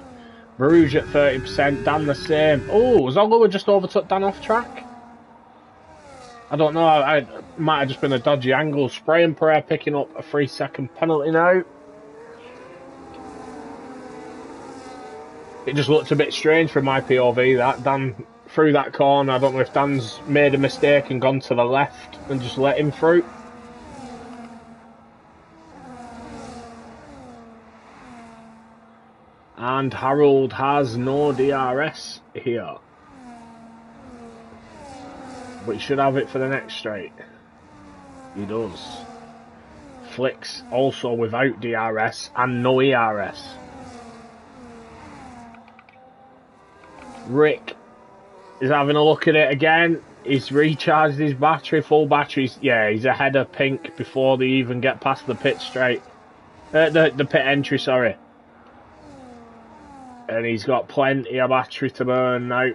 Bruges at 30%, Dan the same. Oh, has Oliver just overtook Dan off track? I don't know, I might have just been a dodgy angle. Spray and Pray picking up a 3-second penalty now. It just looked a bit strange from my POV, that Dan through that corner. I don't know if Dan's made a mistake and gone to the left and just let him through. And Harold has no DRS here. But he should have it for the next straight. He does. Flicks also without DRS and no ERS. Rick is having a look at it again. He's recharged his battery, full batteries. Yeah, he's ahead of Pink before they even get past the pit straight. The pit entry, sorry. And he's got plenty of battery to burn now.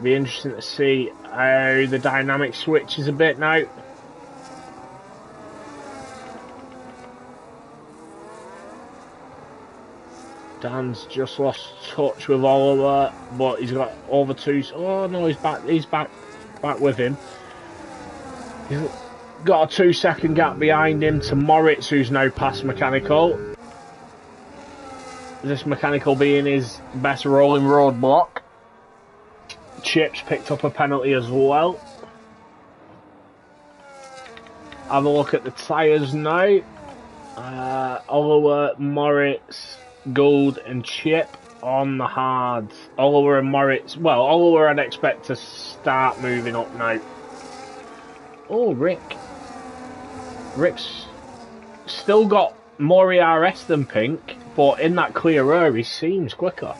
Be interesting to see how the dynamic switches a bit now. Dan's just lost touch with Oliver, but he's got over 2. Oh no, he's back. He's back with him. He's got a 2-second gap behind him to Moritz, who's now past Mechanical. This Mechanical being his best rolling roadblock. Chips picked up a penalty as well. Have a look at the tyres now. Oliver, Moritz, Gould and Chip on the hards. Oliver and Moritz, well, Oliver I'd expect to start moving up now. Oh, Rick's still got more ERS than Pink, but in that clear air he seems quicker.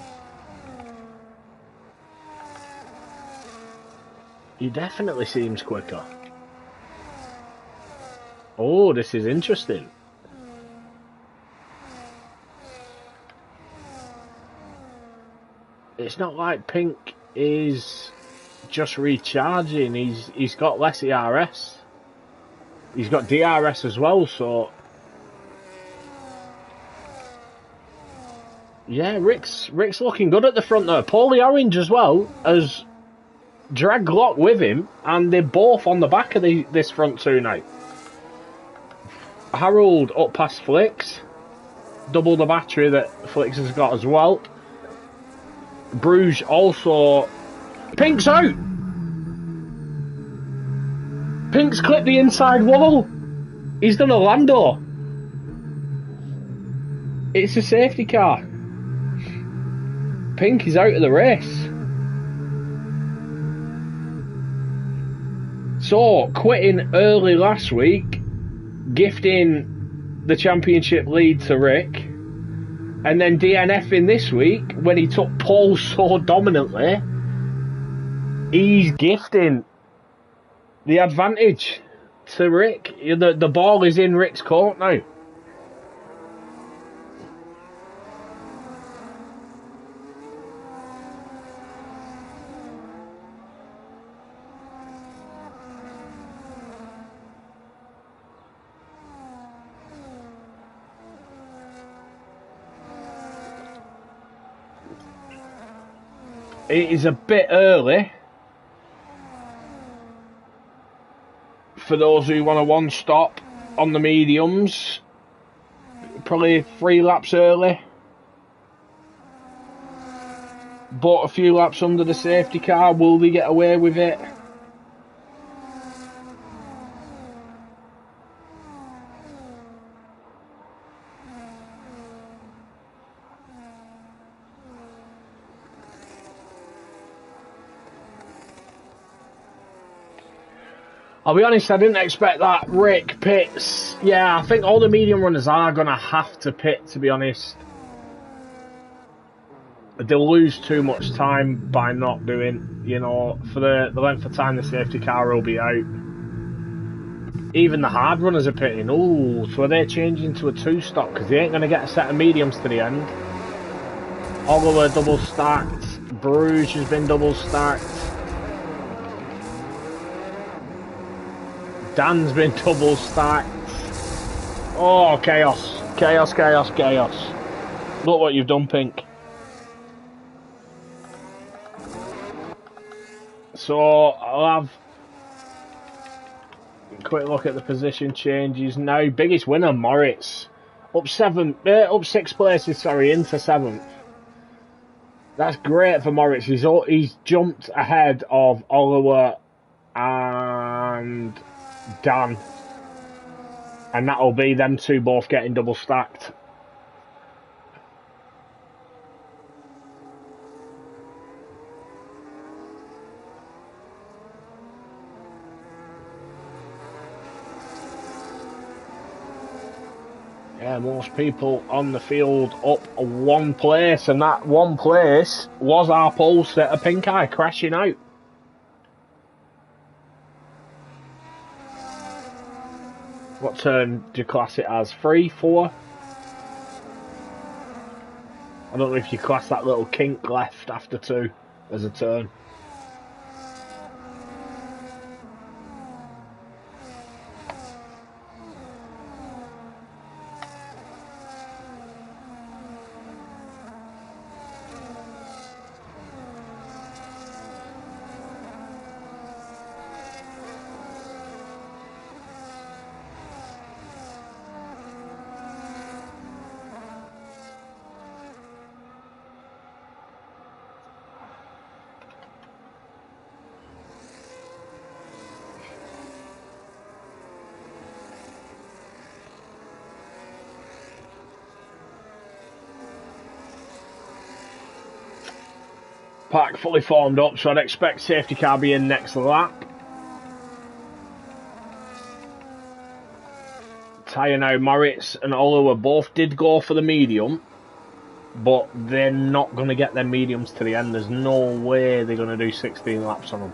He definitely seems quicker. Oh, this is interesting. It's not like Pink is just recharging. He's got less ERS. He's got DRS as well, so yeah, Rick's looking good at the front there. Paulie Orange as well has dragged Glock with him, and they're both on the back of this front two now. Harold up past Flicks, double the battery that Flicks has got as well. Bruges also. Pink's out! Pink's clipped the inside wall. He's done a Lando. It's a safety car. Pink is out of the race. So, quitting early last week, gifting the championship lead to Rick, and then DNFing this week when he took pole so dominantly, he's gifting the advantage to Rick. The ball is in Rick's court now. It is a bit early for those who want a one-stop on the mediums. Probably 3 laps early, but a few laps under the safety car. Will they get away with it? I'll be honest, I didn't expect that. Rick pits. Yeah, I think all the medium runners are going to have to pit, to be honest. They'll lose too much time by not doing, for the length of time the safety car will be out. Even the hard runners are pitting. Ooh, so are they changing to a 2-stop? Because they ain't going to get a set of mediums to the end. Oliver double stacked. Bruges has been double stacked. Dan's been double stacked. Oh, chaos. Chaos, chaos, chaos. Look what you've done, Pink. So, I'll have a quick look at the position changes now. Biggest winner, Moritz. Up 6 places, into 7th. That's great for Moritz. He's jumped ahead of Oliver and Dan, and that'll be them two both getting double stacked. Yeah, most people on the field up 1 place, and that 1 place was our pole setter Pink Eye crashing out. What turn do you class it as? 3, 4? I don't know if you class that little kink left after 2 as a turn. Park fully formed up, so I'd expect safety car be in next lap. Tyre now, Moritz and Oliver both did go for the medium, but they're not going to get their mediums to the end. There's no way they're going to do 16 laps on them.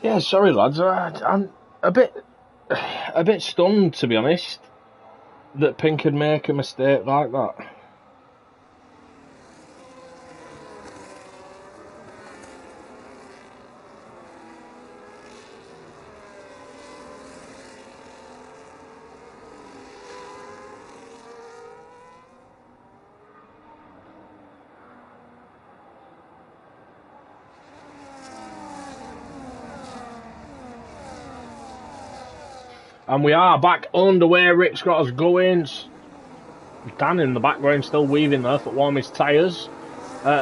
Yeah, sorry lads, I'm a bit stunned, to be honest, that Pink could make a mistake like that. And we are back underway. Rick's got us going. Dan in the background still weaving there for warm his tyres.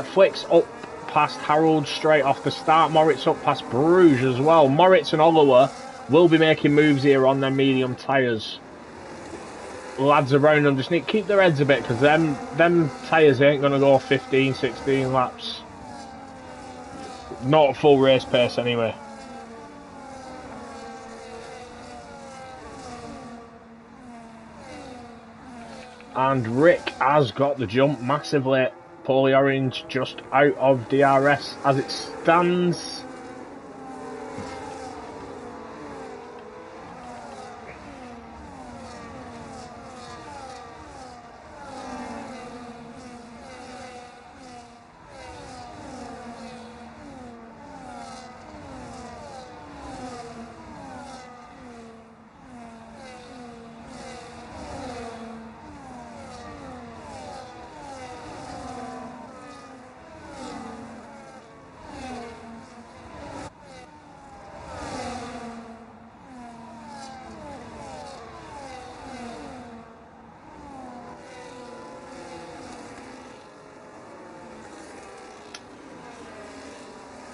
Flicks up past Harold straight off the start. Moritz up past Bruges as well. Moritz and Oliver will be making moves here on their medium tyres. Lads around them just need to keep their heads a bit, because them tyres ain't going to go 15, 16 laps. Not at full race pace anyway. And Rick has got the jump massively. Paulie Orange just out of DRS as it stands.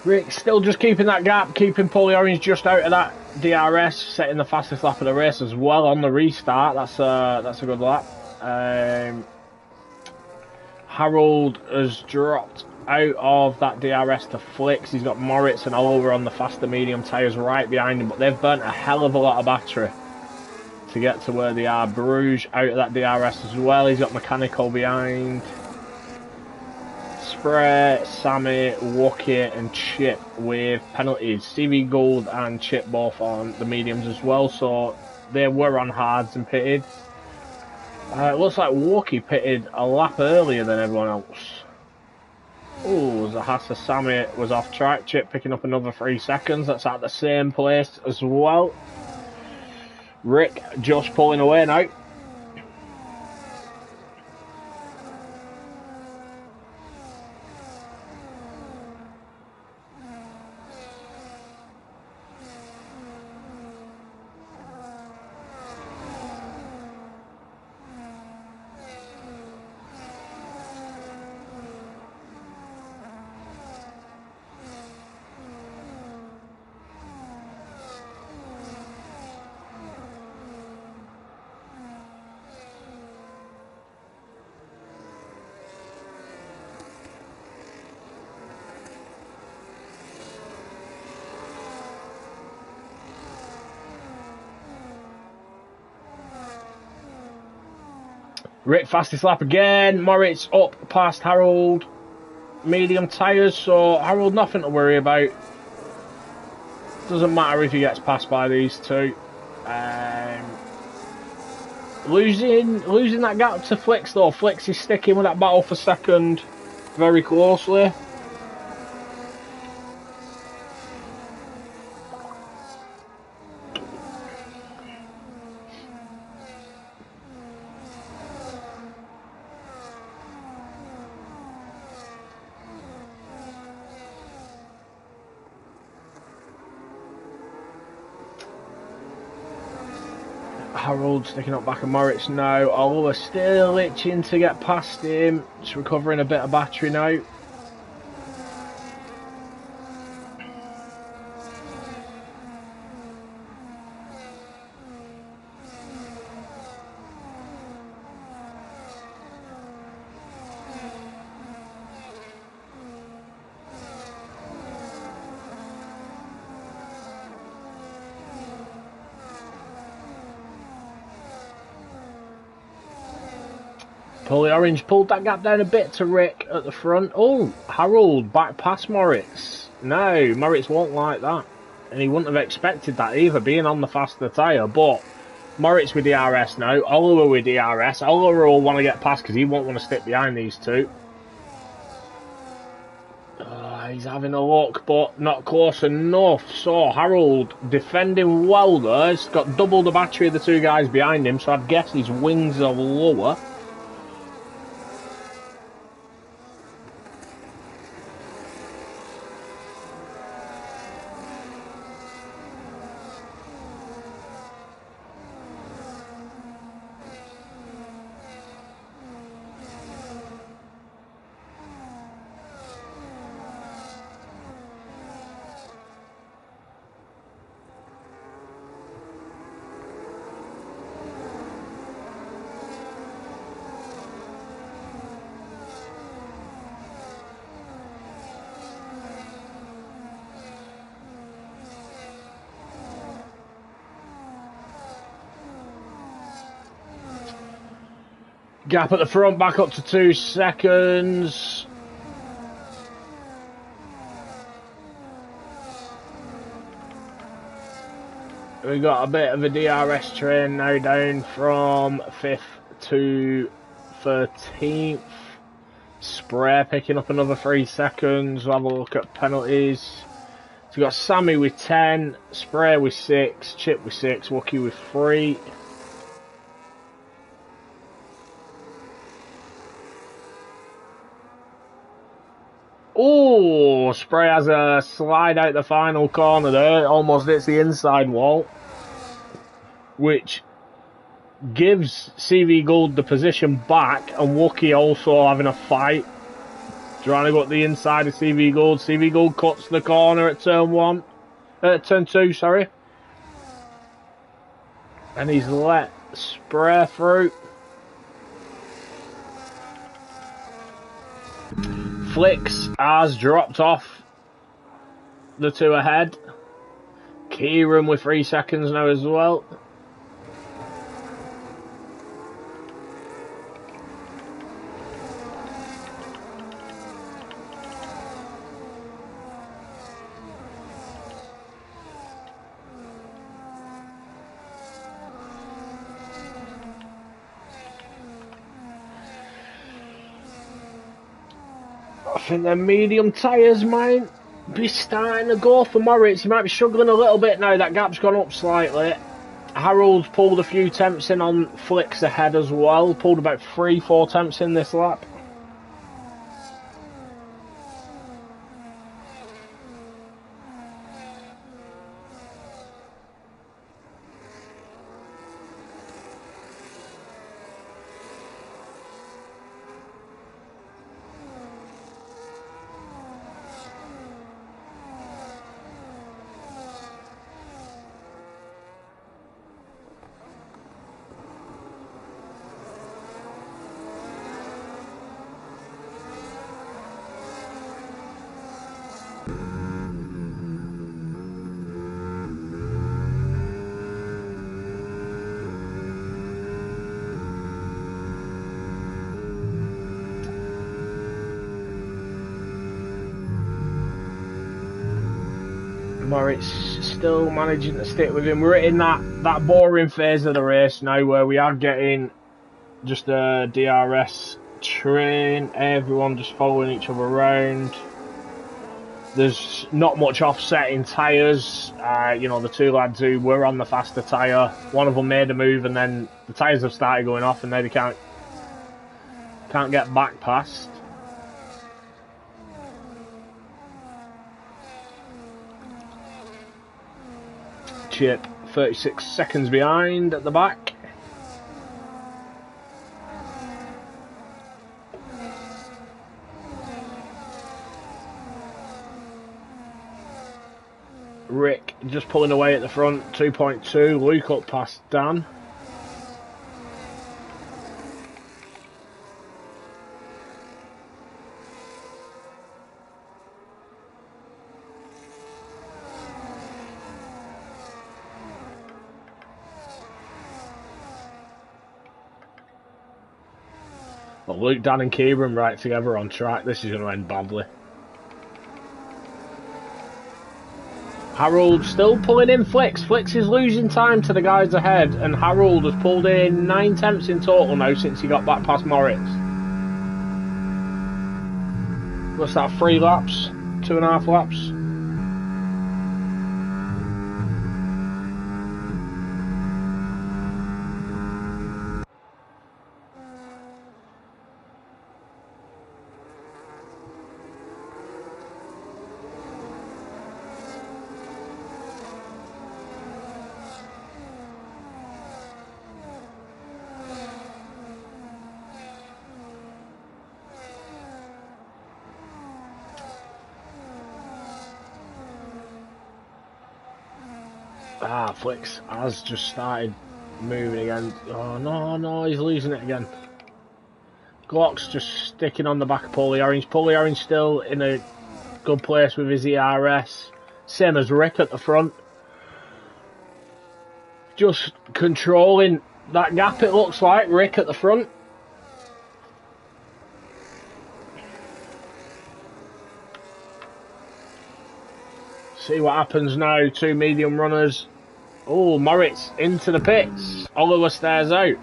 Rick still just keeping that gap, keeping Paulie Orange just out of that DRS, setting the fastest lap of the race as well on the restart. That's a good lap. Harold has dropped out of that DRS to Flicks. He's got Moritz and Oliver on the faster medium tyres right behind him, but they've burnt a hell of a lot of battery to get to where they are. Bruges out of that DRS as well. He's got Mechanical behind. Spray, Sammy, Wookie and Chip with penalties. CV Gold and Chip both on the mediums as well, so they were on hards and pitted. It looks like Wookie pitted a lap earlier than everyone else. Oh, Zahasa Sammy was off track. Chip picking up another 3 seconds. That's at the same place as well. Rick just pulling away now. Rick fastest lap again. Moritz up past Harold. Medium tyres, so Harold nothing to worry about. Doesn't matter if he gets passed by these two. Losing that gap to Flicks though. Flicks is sticking with that battle for second very closely. Harold sticking up back of Moritz now. Oliver still itching to get past him. Just recovering a bit of battery now. Paulie Orange pulled that gap down a bit to Rick at the front. Oh, Harold back past Moritz. No, Moritz won't like that. And he wouldn't have expected that either, being on the faster tyre. But Moritz with DRS now, Oliver with DRS. Oliver will want to get past because he won't want to stick behind these two. He's having a look, but not close enough. So Harold defending well there. He's got double the battery of the two guys behind him, so I'd guess his wings are lower. Gap at the front, back up to 2 seconds. We got a bit of a DRS train now, down from 5th to 13th. Spray picking up another 3 seconds. We'll have a look at penalties. So we've got Sammy with 10, Spray with 6, Chip with 6, Wookie with 3. Oh, Spray has a slide out the final corner there. It almost hits the inside wall, which gives CV Gold the position back, and Wookie also having a fight, trying to go up the inside of CV Gold. CV Gold cuts the corner at turn 2, sorry. And he's let Spray through. Flicks has dropped off the 2 ahead. Kieran with 3 seconds now as well. I think the medium tyres might be starting to go for Moritz. He might be struggling a little bit now. That gap's gone up slightly. Harold's pulled a few temps in on Flicks ahead as well. Pulled about 3-4 temps in this lap. Moritz still managing to stick with him. We're in that boring phase of the race now where we are getting just a DRS train, everyone just following each other around. There's not much offset in tyres. You know, the 2 lads who were on the faster tyre, one of them made a move and then the tyres have started going off and now they can't get back past. Chip 36 seconds behind at the back. Rick just pulling away at the front, 2.2. Luke up past Dan. But Luke, Dan and Kieran right together on track. This is going to end badly. Harold still pulling in Flicks. Flicks is losing time to the guys ahead, and Harold has pulled in 9 tenths in total now since he got back past Moritz. What's that, 3 laps? 2.5 laps? Ah, Flicks has just started moving again. Oh, no, he's losing it again. Glock's just sticking on the back of Paulie Orange. Paulie Orange still in a good place with his ERS. Same as Rick at the front. Just controlling that gap, it looks like. Rick at the front. See what happens now. 2 medium runners. Oh, Moritz into the pits. Oliver stares out.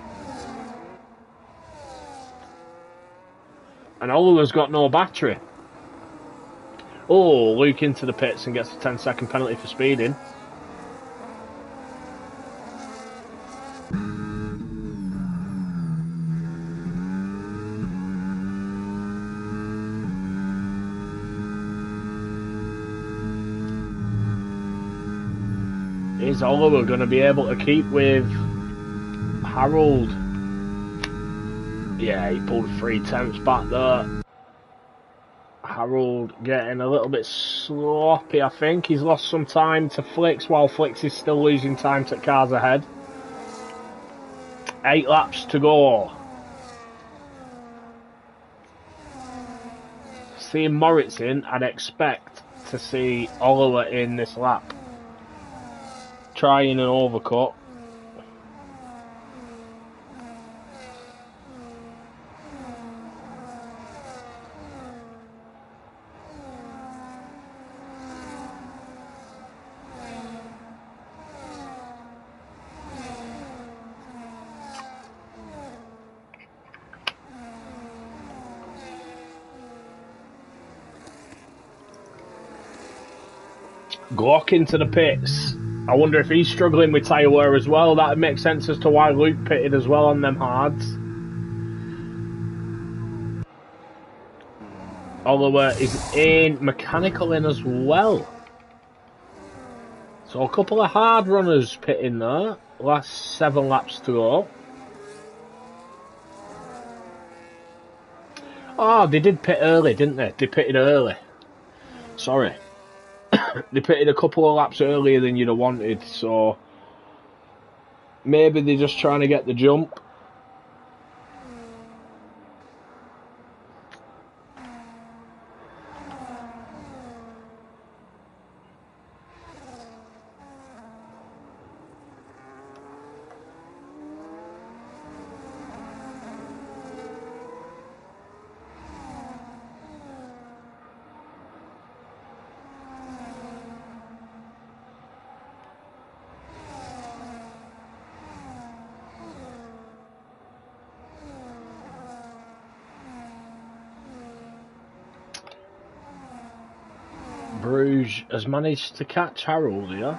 And Oliver's got no battery. Oh, Luke into the pits and gets a 10-second penalty for speeding. Is Oliver going to be able to keep with Harold? Yeah, he pulled 3 tenths back there. Harold getting a little bit sloppy, I think. He's lost some time to Flicks, while Flicks is still losing time to cars ahead. 8 laps to go. Seeing Moritz in, I'd expect to see Oliver in this lap. Trying an overcut. Glock into the pits. I wonder if he's struggling with tyre wear as well. That would make sense as to why Luke pitted as well on them hards. Oliver is in, mechanical in as well. So a couple of hard runners pitting there. Last 7 laps to go. Oh, they did pit early, didn't they? They pitted early. Sorry. They pitted a couple of laps earlier than you'd have wanted, so maybe they're just trying to get the jump. Bruges has managed to catch Harold here.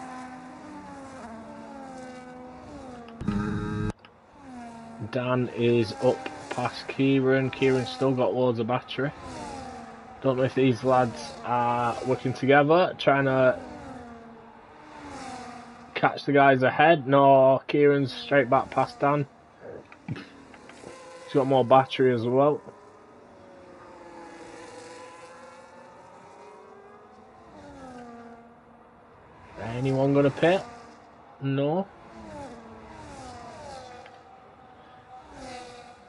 Dan is up past Kieran. Kieran's still got loads of battery. Don't know if these lads are working together, trying to catch the guys ahead. No, Kieran's straight back past Dan. He's got more battery as well. Anyone gonna pit? No.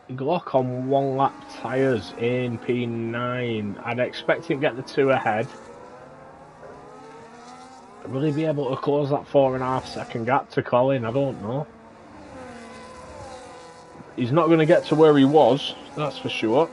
Glock on 1 lap tyres in P9. I'd expect him to get the 2 ahead. Will he be able to close that 4.5 second gap to Colin? I don't know. He's not going to get to where he was, that's for sure.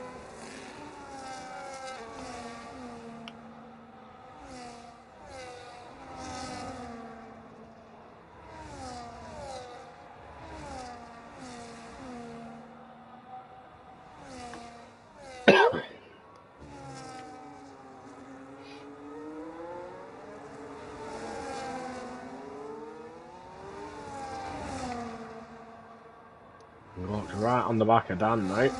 Looked right on the back of Dan, mate.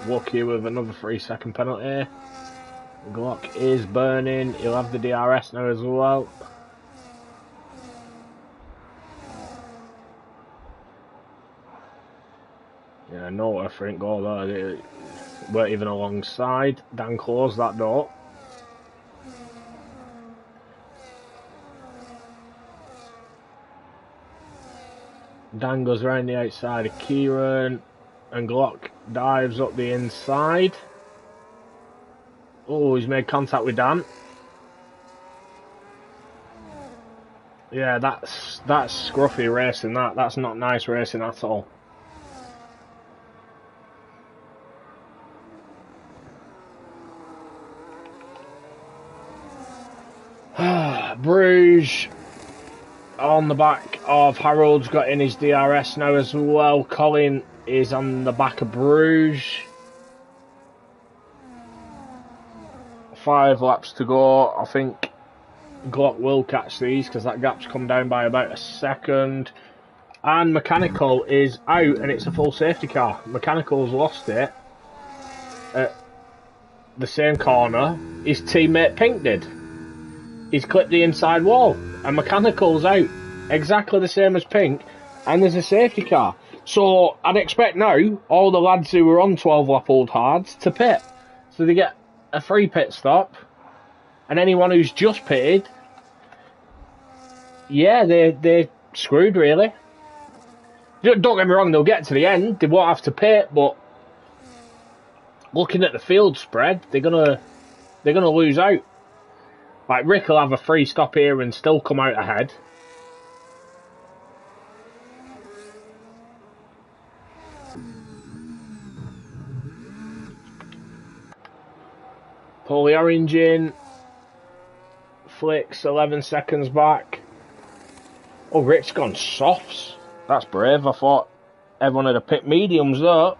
Lucky with another 3-second penalty. Glock is burning. He'll have the DRS now as well. Yeah, no effort goal there. They weren't even alongside. Dan closed that door. Dan goes around the outside of Kieran, and Glock dives up the inside. Oh, he's made contact with Dan. Yeah, that's scruffy racing. That's not nice racing at all. Bruges on the back of Harold's got in his DRS now as well. Colin is on the back of Bruges. 5 laps to go. I think Glock will catch these because that gap's come down by about a second. And Mechanical is out and it's a full safety car. Mechanical's lost it at the same corner his teammate Pink did. He's clipped the inside wall and Mechanical's out. Exactly the same as Pink, and there's a safety car. So I'd expect now all the lads who were on 12 lap old hards to pit. So they get a free pit stop, and anyone who's just pitted, yeah, they're screwed really. Don't get me wrong, they'll get to the end, they won't have to pit, but looking at the field spread, they're gonna lose out. Like Rick will have a free stop here and still come out ahead. Pull the orange in. Flicks 11 seconds back. Oh, Rick's gone softs. That's brave. I thought everyone had a pick mediums though.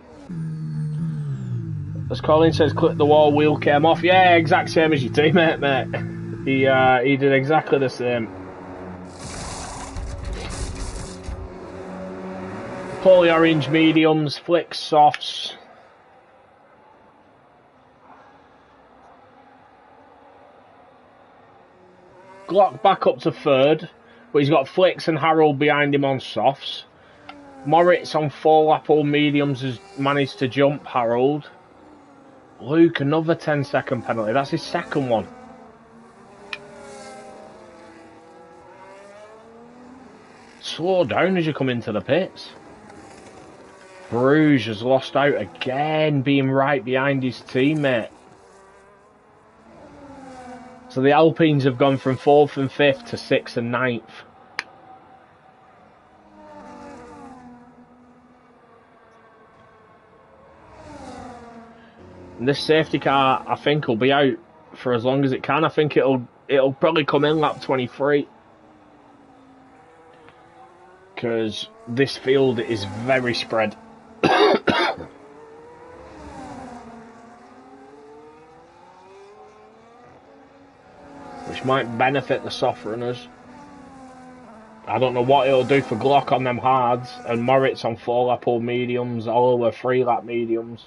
As Colin says, clip the wall, wheel came off. Yeah, exact same as your teammate, mate. He did exactly the same. Pull the orange mediums, flicks softs. Glock back up to third, but he's got Flicks and Harold behind him on softs. Moritz on 4 lap old mediums has managed to jump Harold. Luke, another 10-second penalty. That's his second one. Slow down as you come into the pits. Bruges has lost out again, being right behind his teammate. So the Alpines have gone from 4th and 5th to 6th and 9th. And this safety car, I think, will be out for as long as it can. I think it'll probably come in lap 23. Because this field is very spread. Which might benefit the soft runners. I don't know what it'll do for Glock on them hards, and Moritz on 4 lap old mediums, Oliver 3 lap mediums.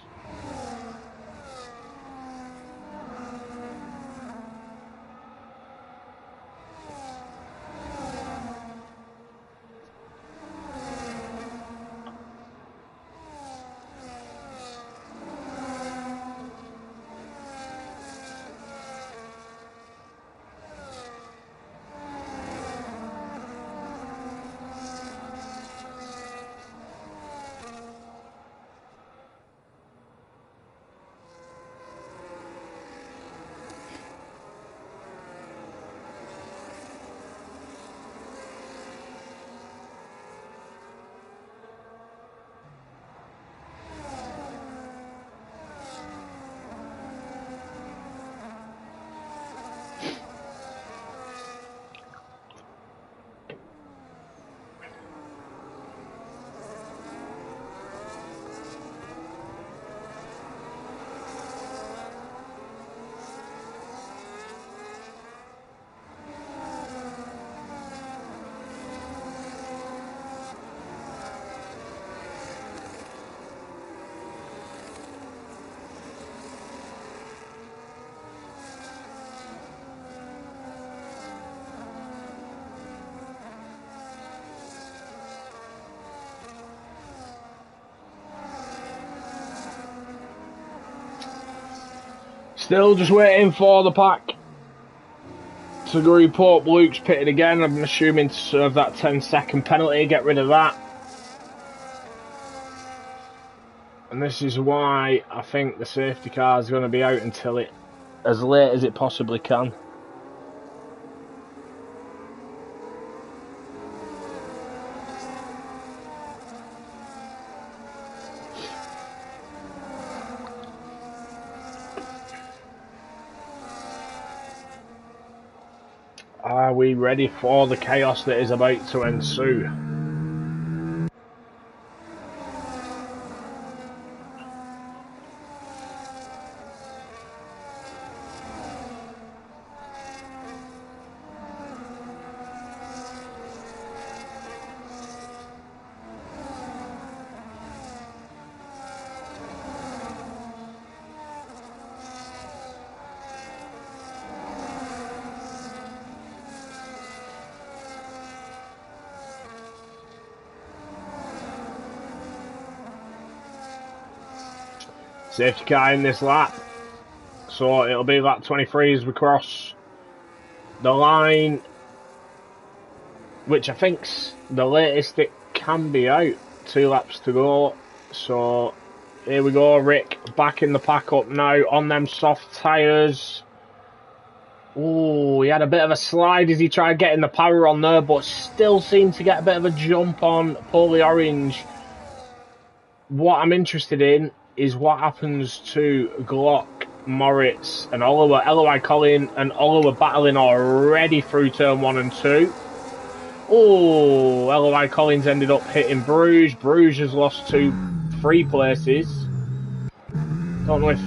Still just waiting for the pack to report Luke's pitted again. I'm assuming to serve that 10-second penalty, get rid of that. And this is why I think the safety car is going to be out until it, as late as it possibly can. Are we ready for the chaos that is about to ensue? Safety car in this lap, so it'll be lap 23 as we cross the line, which I think's the latest it can be out. 2 laps to go, so here we go. Rick back in the pack up now on them soft tyres. Oh, he had a bit of a slide as he tried getting the power on there, but still seemed to get a bit of a jump on Paulie Orange. What I'm interested in is what happens to Glock, Moritz and Oliver. LOI Colin and Oliver battling already through turn 1 and 2. Oh, LOI Collins ended up hitting Bruges. Bruges has lost 3 places. Don't know if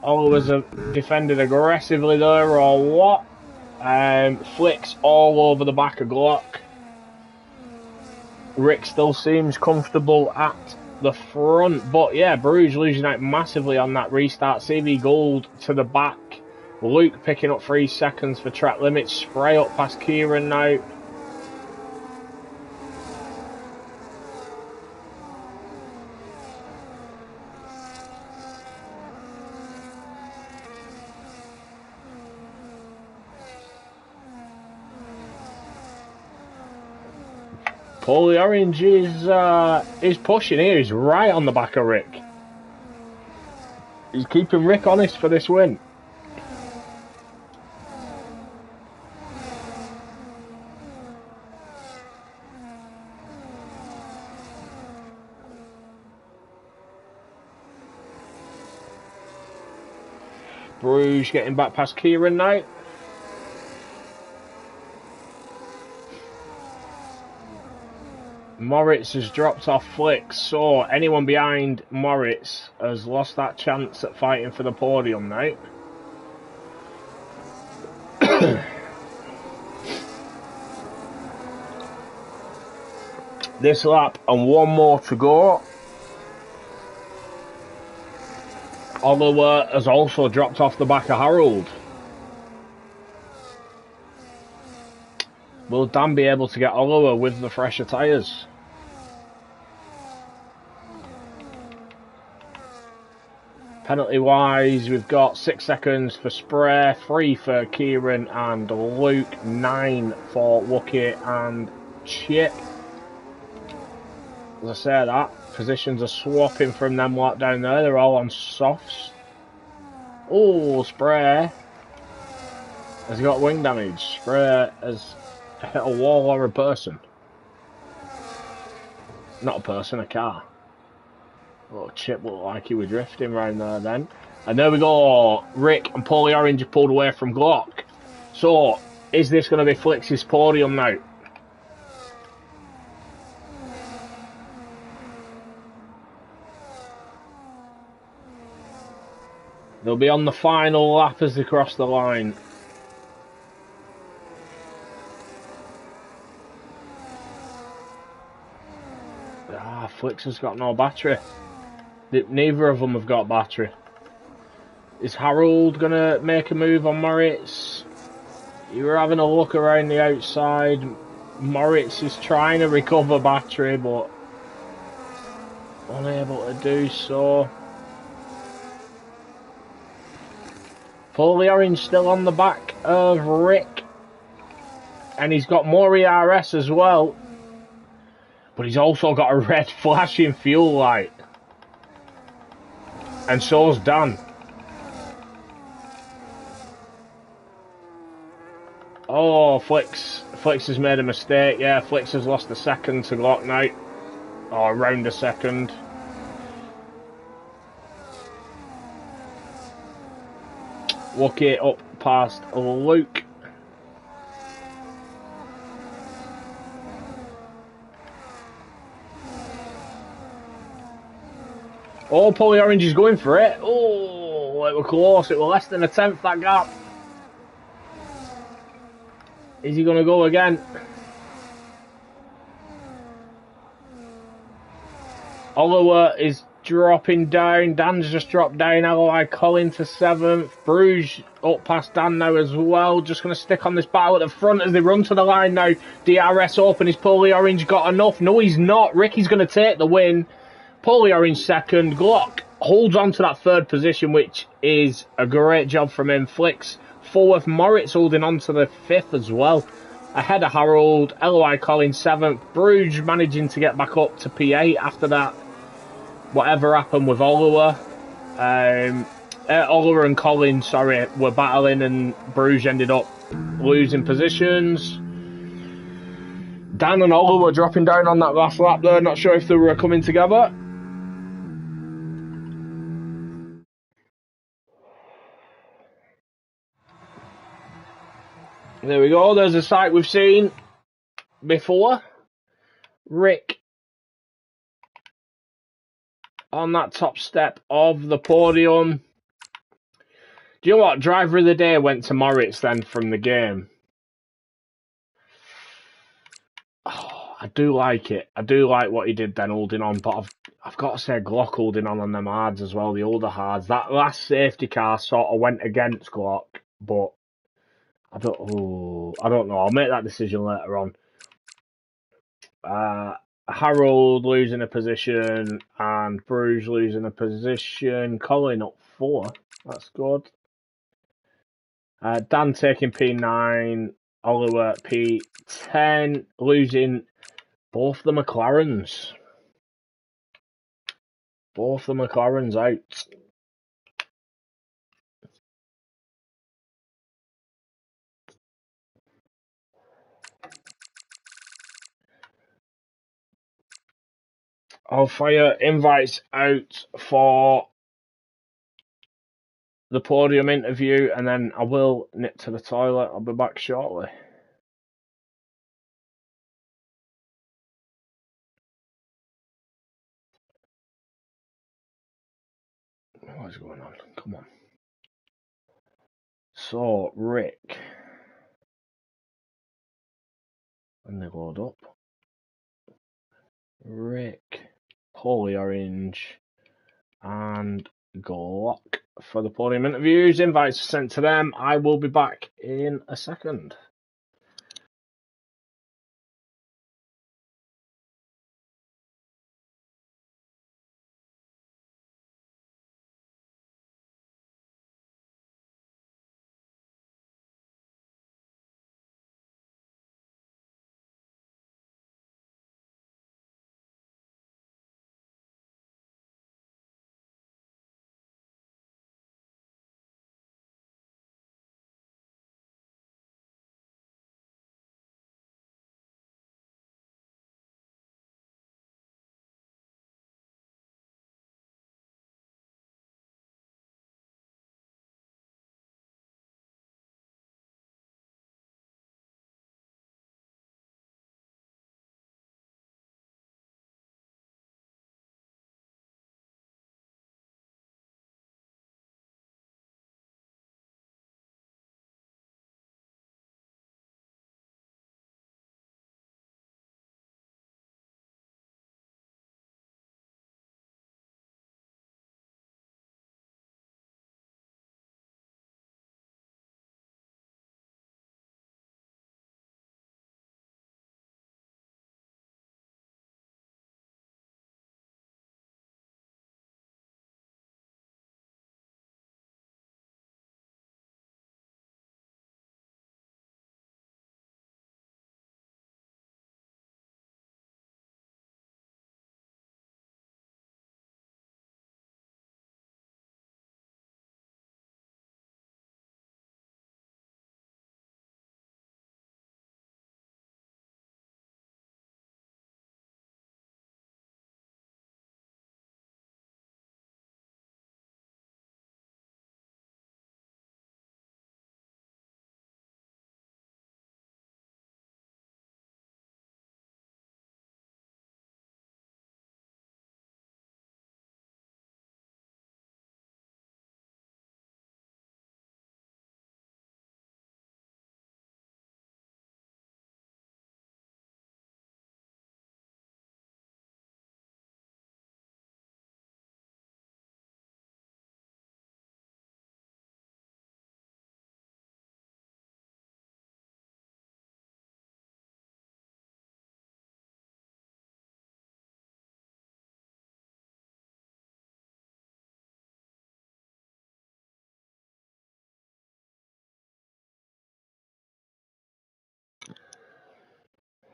Oliver's defended aggressively there or what. Flicks all over the back of Glock. Rick still seems comfortable at the front, but yeah, Bruges losing out massively on that restart. CV Gold to the back. Luke picking up 3 seconds for track limits. Spray up past Kieran now. Paulie Orange is pushing here. He's right on the back of Rick. He's keeping Rick honest for this win. Bruges getting back past Kieran now. Moritz has dropped off Flicks, so anyone behind Moritz has lost that chance at fighting for the podium now. This lap and 1 more to go. Oliver has also dropped off the back of Harold. Will Dan be able to get Oliver with the fresher tyres? Penalty wise, we've got 6 seconds for Spray, 3 for Kieran and Luke, 9 for Wookie and Chip. As I say that, positions are swapping from them lot down there, they're all on softs. Oh, Spray has got wing damage. Spray has hit a wall or a person. Not a person, a car. Oh, Chip looked like he was drifting around there then. And there we go. Rick and Paulie Orange have pulled away from Glock. So, is this going to be Flix's podium now? They'll be on the final lap as they cross the line. Flix has got no battery. Neither of them have got battery. Is Harold going to make a move on Moritz? You were having a look around the outside. Moritz is trying to recover battery, but unable to do so. Fully Orange still on the back of Rick. And he's got more ERS as well. But he's also got a red flashing fuel light. And so's Dan. Oh, Flicks has made a mistake. Yeah, Flicks has lost a second to Glock Knight. Or around a second. Lucky up past Luke. Oh, Polly Orange is going for it. Oh, it was close. It was less than a tenth, that gap. Is he going to go again? Oliver is dropping down. Dan's just dropped down. LOI Colin to 7th. Bruges up past Dan now as well. Just going to stick on this battle at the front as they run to the line now. DRS open. Is Polly Orange got enough? No, he's not. Ricky's going to take the win. Polly Orange second. Glock holds on to that third position, which is a great job from him. Flicks fourth. Moritz holding on to the 5th as well. Ahead of Harold. LOI Colin 7th. Bruges managing to get back up to P8 after that. Whatever happened with Oliver. Oliver and Colin, sorry, were battling and Bruges ended up losing positions. Dan and Oliver were dropping down on that last lap there. Not sure if they were coming together. There we go. There's a sight we've seen before. Rick on that top step of the podium. Do you know what? Driver of the day went to Moritz then from the game. Oh, I do like it. I do like what he did then holding on, but I've got to say Glock holding on them hards as well, the older hards. That last safety car sort of went against Glock, but I don't know. I'll make that decision later on. Harold losing a position and Bruges losing a position. Colin up 4. That's good. Dan taking P9. Oliver P10. Losing both the McLarens. Both the McLarens out. I'll fire invites out for the podium interview and then I will nip to the toilet. I'll be back shortly. What's going on? Come on. So, Rick. And they load up. Rick, Polly Orange, and Glock for the podium interviews. Invites sent to them. I will be back in a second.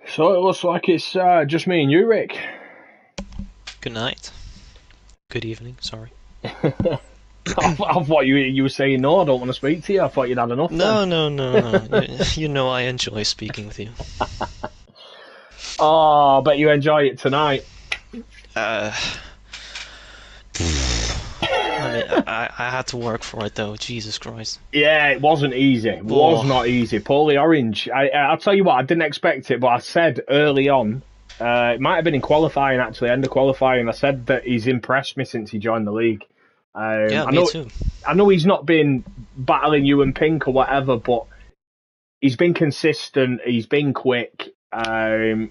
So it looks like it's just me and you, Rick. Good night. Good evening, sorry. I thought you were saying no, I don't want to speak to you. I thought you'd had enough then. No. You know I enjoy speaking with you. Oh, I bet you enjoy it tonight. Uh, I mean, I had to work for it though, Jesus Christ. Yeah, it wasn't easy. It was Oh, not easy. Paulie Orange. I'll tell you what, I didn't expect it, but I said early on, it might have been in qualifying actually, end of qualifying. I said that he's impressed me since he joined the league. yeah, I me know, too. I know he's not been battling you and Pink or whatever, but he's been consistent. He's been quick.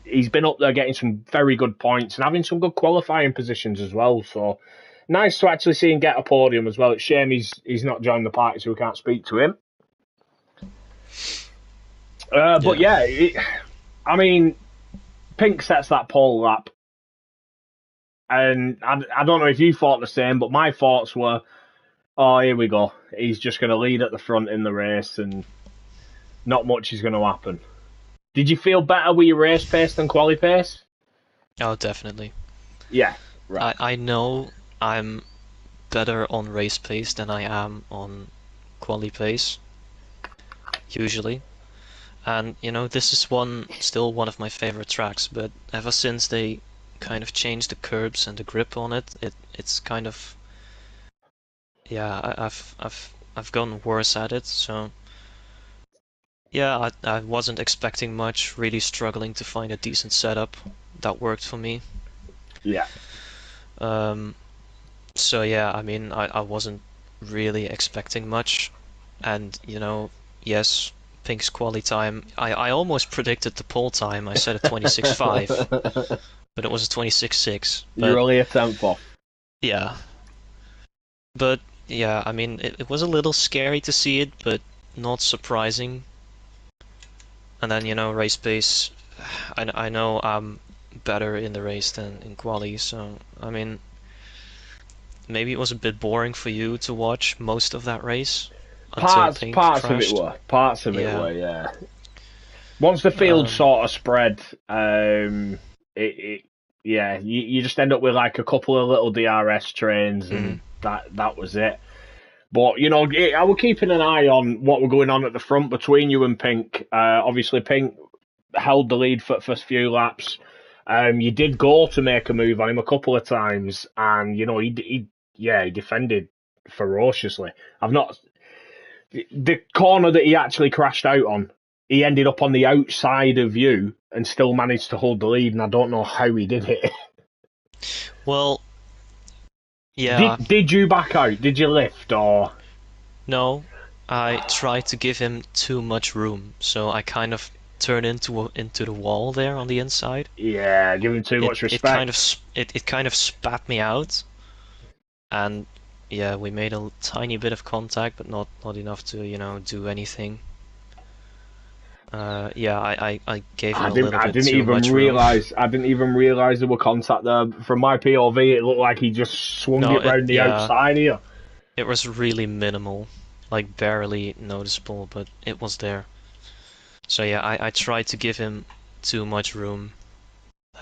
He's been up there getting some very good points and having some good qualifying positions as well. So nice to actually see him get a podium as well. It's a shame he's not joined the party, so we can't speak to him. But Yeah. yeah, I mean, Pink sets that pole lap, and I don't know if you thought the same, but my thoughts were, oh, here we go. He's just going to lead at the front in the race, and not much is going to happen. Did you feel better with your race pace than quali pace? Oh, definitely. Yeah, right. I know I'm better on race pace than I am on quali pace, usually. And this is still one of my favorite tracks, but ever since they kind of changed the curbs and the grip on it's kind of, yeah, I've gotten worse at it. So yeah, I wasn't expecting much, really struggling to find a decent setup that worked for me. Yeah. Um, so yeah, I mean, I wasn't really expecting much, and yes, Pink's quali time. I almost predicted the pole time. I said a 26.5, but it was a 26.6. You're But only a tenth off. yeah, but yeah, I mean, it was a little scary to see it, but not surprising. And then race pace. I know I'm better in the race than in quali, so I mean, maybe it was a bit boring for you to watch most of that race until Pink Parts of it crashed. were. Parts of it Yeah. were, yeah. Once the field Um, sort of spread, it yeah, you just end up with like a couple of little DRS trains, mm, and that was it. But I was keeping an eye on what were going on at the front between you and Pink. Obviously, Pink held the lead for the first few laps. You did go to make a move on him a couple of times, and he defended ferociously. I've not the corner that he actually crashed out on. He ended up on the outside of you and still managed to hold the lead, and I don't know how he did it. well, yeah, Did you back out? Did you lift or? no, I tried to give him too much room, so I kind of turned into the wall there on the inside. Yeah, give him too It much it kind of respect. it kind of spat me out, and yeah, we made a tiny bit of contact, but not enough to do anything. Yeah, I gave him a little I bit didn't too even much room. realize. I didn't even realize there were contact there. From my POV, it looked like he just swung No, it round the yeah, outside here. it was really minimal, like barely noticeable, but it was there. So yeah, I tried to give him too much room,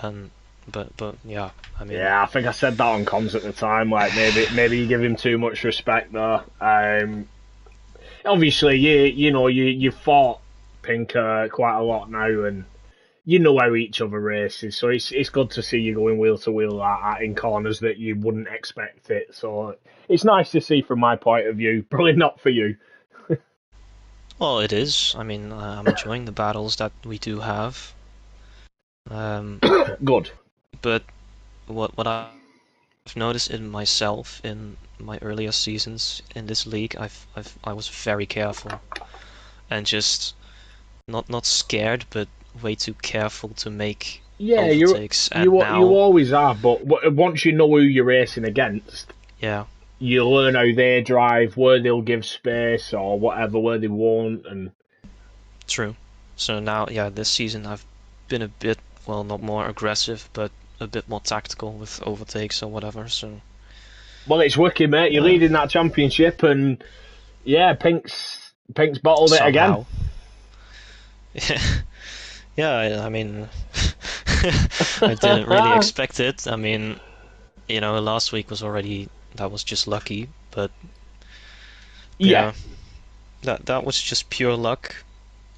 and but yeah, I mean, Yeah, I think I said that on comms at the time. Like maybe you give him too much respect there. Obviously, you fought Pink quite a lot now, and you know how each other races. So it's good to see you going wheel to wheel like that in corners that you wouldn't expect it. So it's nice to see from my point of view. Probably not for you. well, it is. I mean, I'm enjoying the battles that we do have. Um, Good. but what I've noticed in myself in my earlier seasons in this league, I was very careful and just not scared, but way too careful to make Yeah, overtakes. And you now, always are. But once you know who you're racing against, yeah, you learn how they drive, where they'll give space or whatever, where they won't, and true. So now, yeah, this season I've been a bit, well, not more aggressive, but a bit more tactical with overtakes or whatever. So well, it's working, mate. You're yeah, leading that championship, and yeah, Pink's bottled it again. somehow. Yeah, I mean, I didn't really expect it. I mean, last week was already that was just lucky, but Yeah. yeah, that was just pure luck.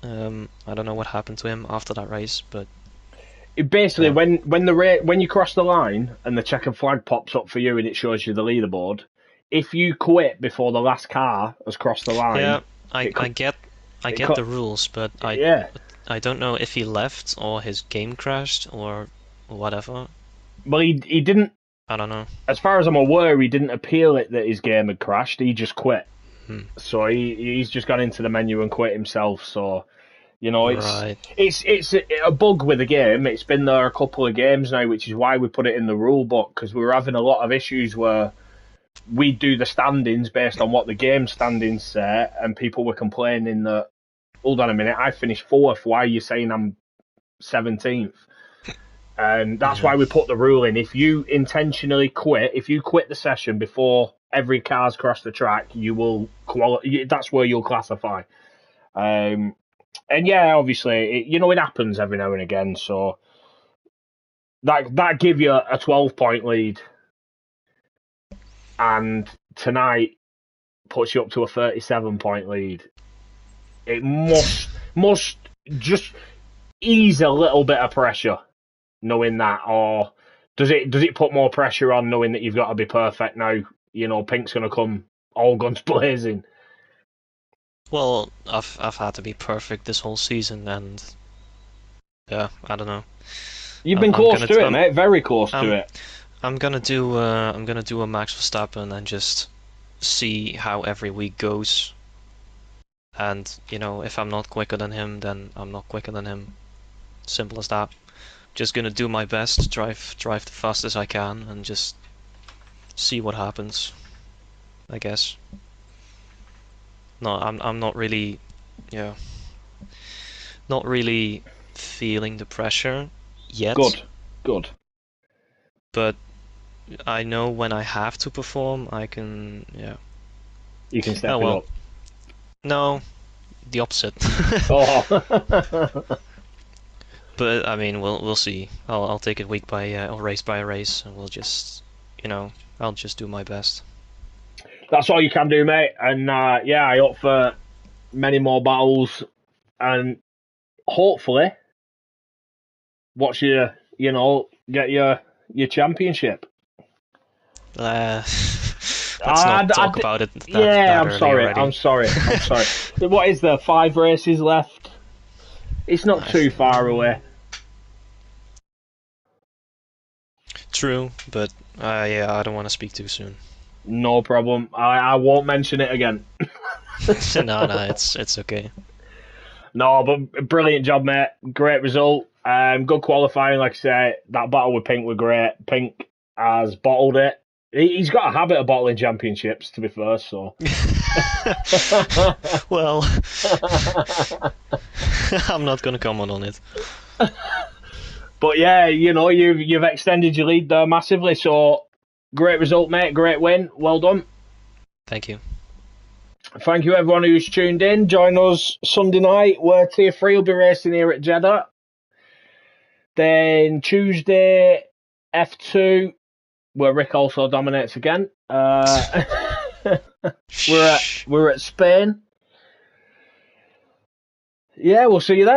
I don't know what happened to him after that race, but Basically, yeah, when you cross the line and the checkered flag pops up for you and it shows you the leaderboard, if you quit before the last car has crossed the yeah, line, I it I could get I it get could the rules, but yeah. I don't know if he left or his game crashed or whatever. Well, he didn't. I don't know. As far as I'm aware, he didn't appeal it that his game had crashed. He just quit. Hmm. So he's just gone into the menu and quit himself. So it's Right. a bug with the game. It's been there a couple of games now, which is why we put it in the rule book because we were having a lot of issues where we do the standings based on what the game standings say, and people were complaining that, hold on a minute, I finished fourth. Why are you saying I'm 17th? And that's Yeah. why we put the rule in. If you intentionally quit, if you quit the session before every car's crossed the track, you will that's where you'll classify. Um, and yeah, obviously, it happens every now and again. So that give you a 12-point lead, and tonight puts you up to a 37-point lead. It must just ease a little bit of pressure knowing that, or does it put more pressure on knowing that you've got to be perfect now? Pink's going to come all guns blazing. Well, I've had to be perfect this whole season, and yeah, I don't know. You've I'm been I'm close gonna to it, I'm mate. Very close to I'm it. I'm gonna do a Max Verstappen and just see how every week goes. And if I'm not quicker than him, then I'm not quicker than him. Simple as that. Just gonna do my best, drive the fastest I can, and just see what happens. I guess. No, I'm not really, yeah, not really feeling the pressure yet. Good, good. But I know when I have to perform, I can, yeah. You can Oh step it well, up. no, the opposite. Oh, But I mean, we'll see. I'll take it week or race by race, and we'll just, I'll just do my best. that's all you can do, mate. And yeah, I hope for many more battles, and hopefully, watch get your championship. Let's not talk about it Yeah, that I'm early sorry. already. I'm sorry. I'm sorry. What is there? 5 races left. It's not I too far away. True, but yeah, I don't want to speak too soon. No problem. I won't mention it again. No, it's okay. No, but brilliant job, mate. Great result. Good qualifying, like I say. That battle with Pink were great. Pink has bottled it. He's got a habit of bottling championships, to be fair. So. Well, I'm not gonna comment on it. But yeah, you've extended your lead there massively. So great result, mate. Great win. Well done. Thank you. Thank you, everyone who's tuned in. Join us Sunday night, where Tier 3 will be racing here at Jeddah. Then Tuesday, F2, where Rick also dominates again. We're at Spain. Yeah, we'll see you then.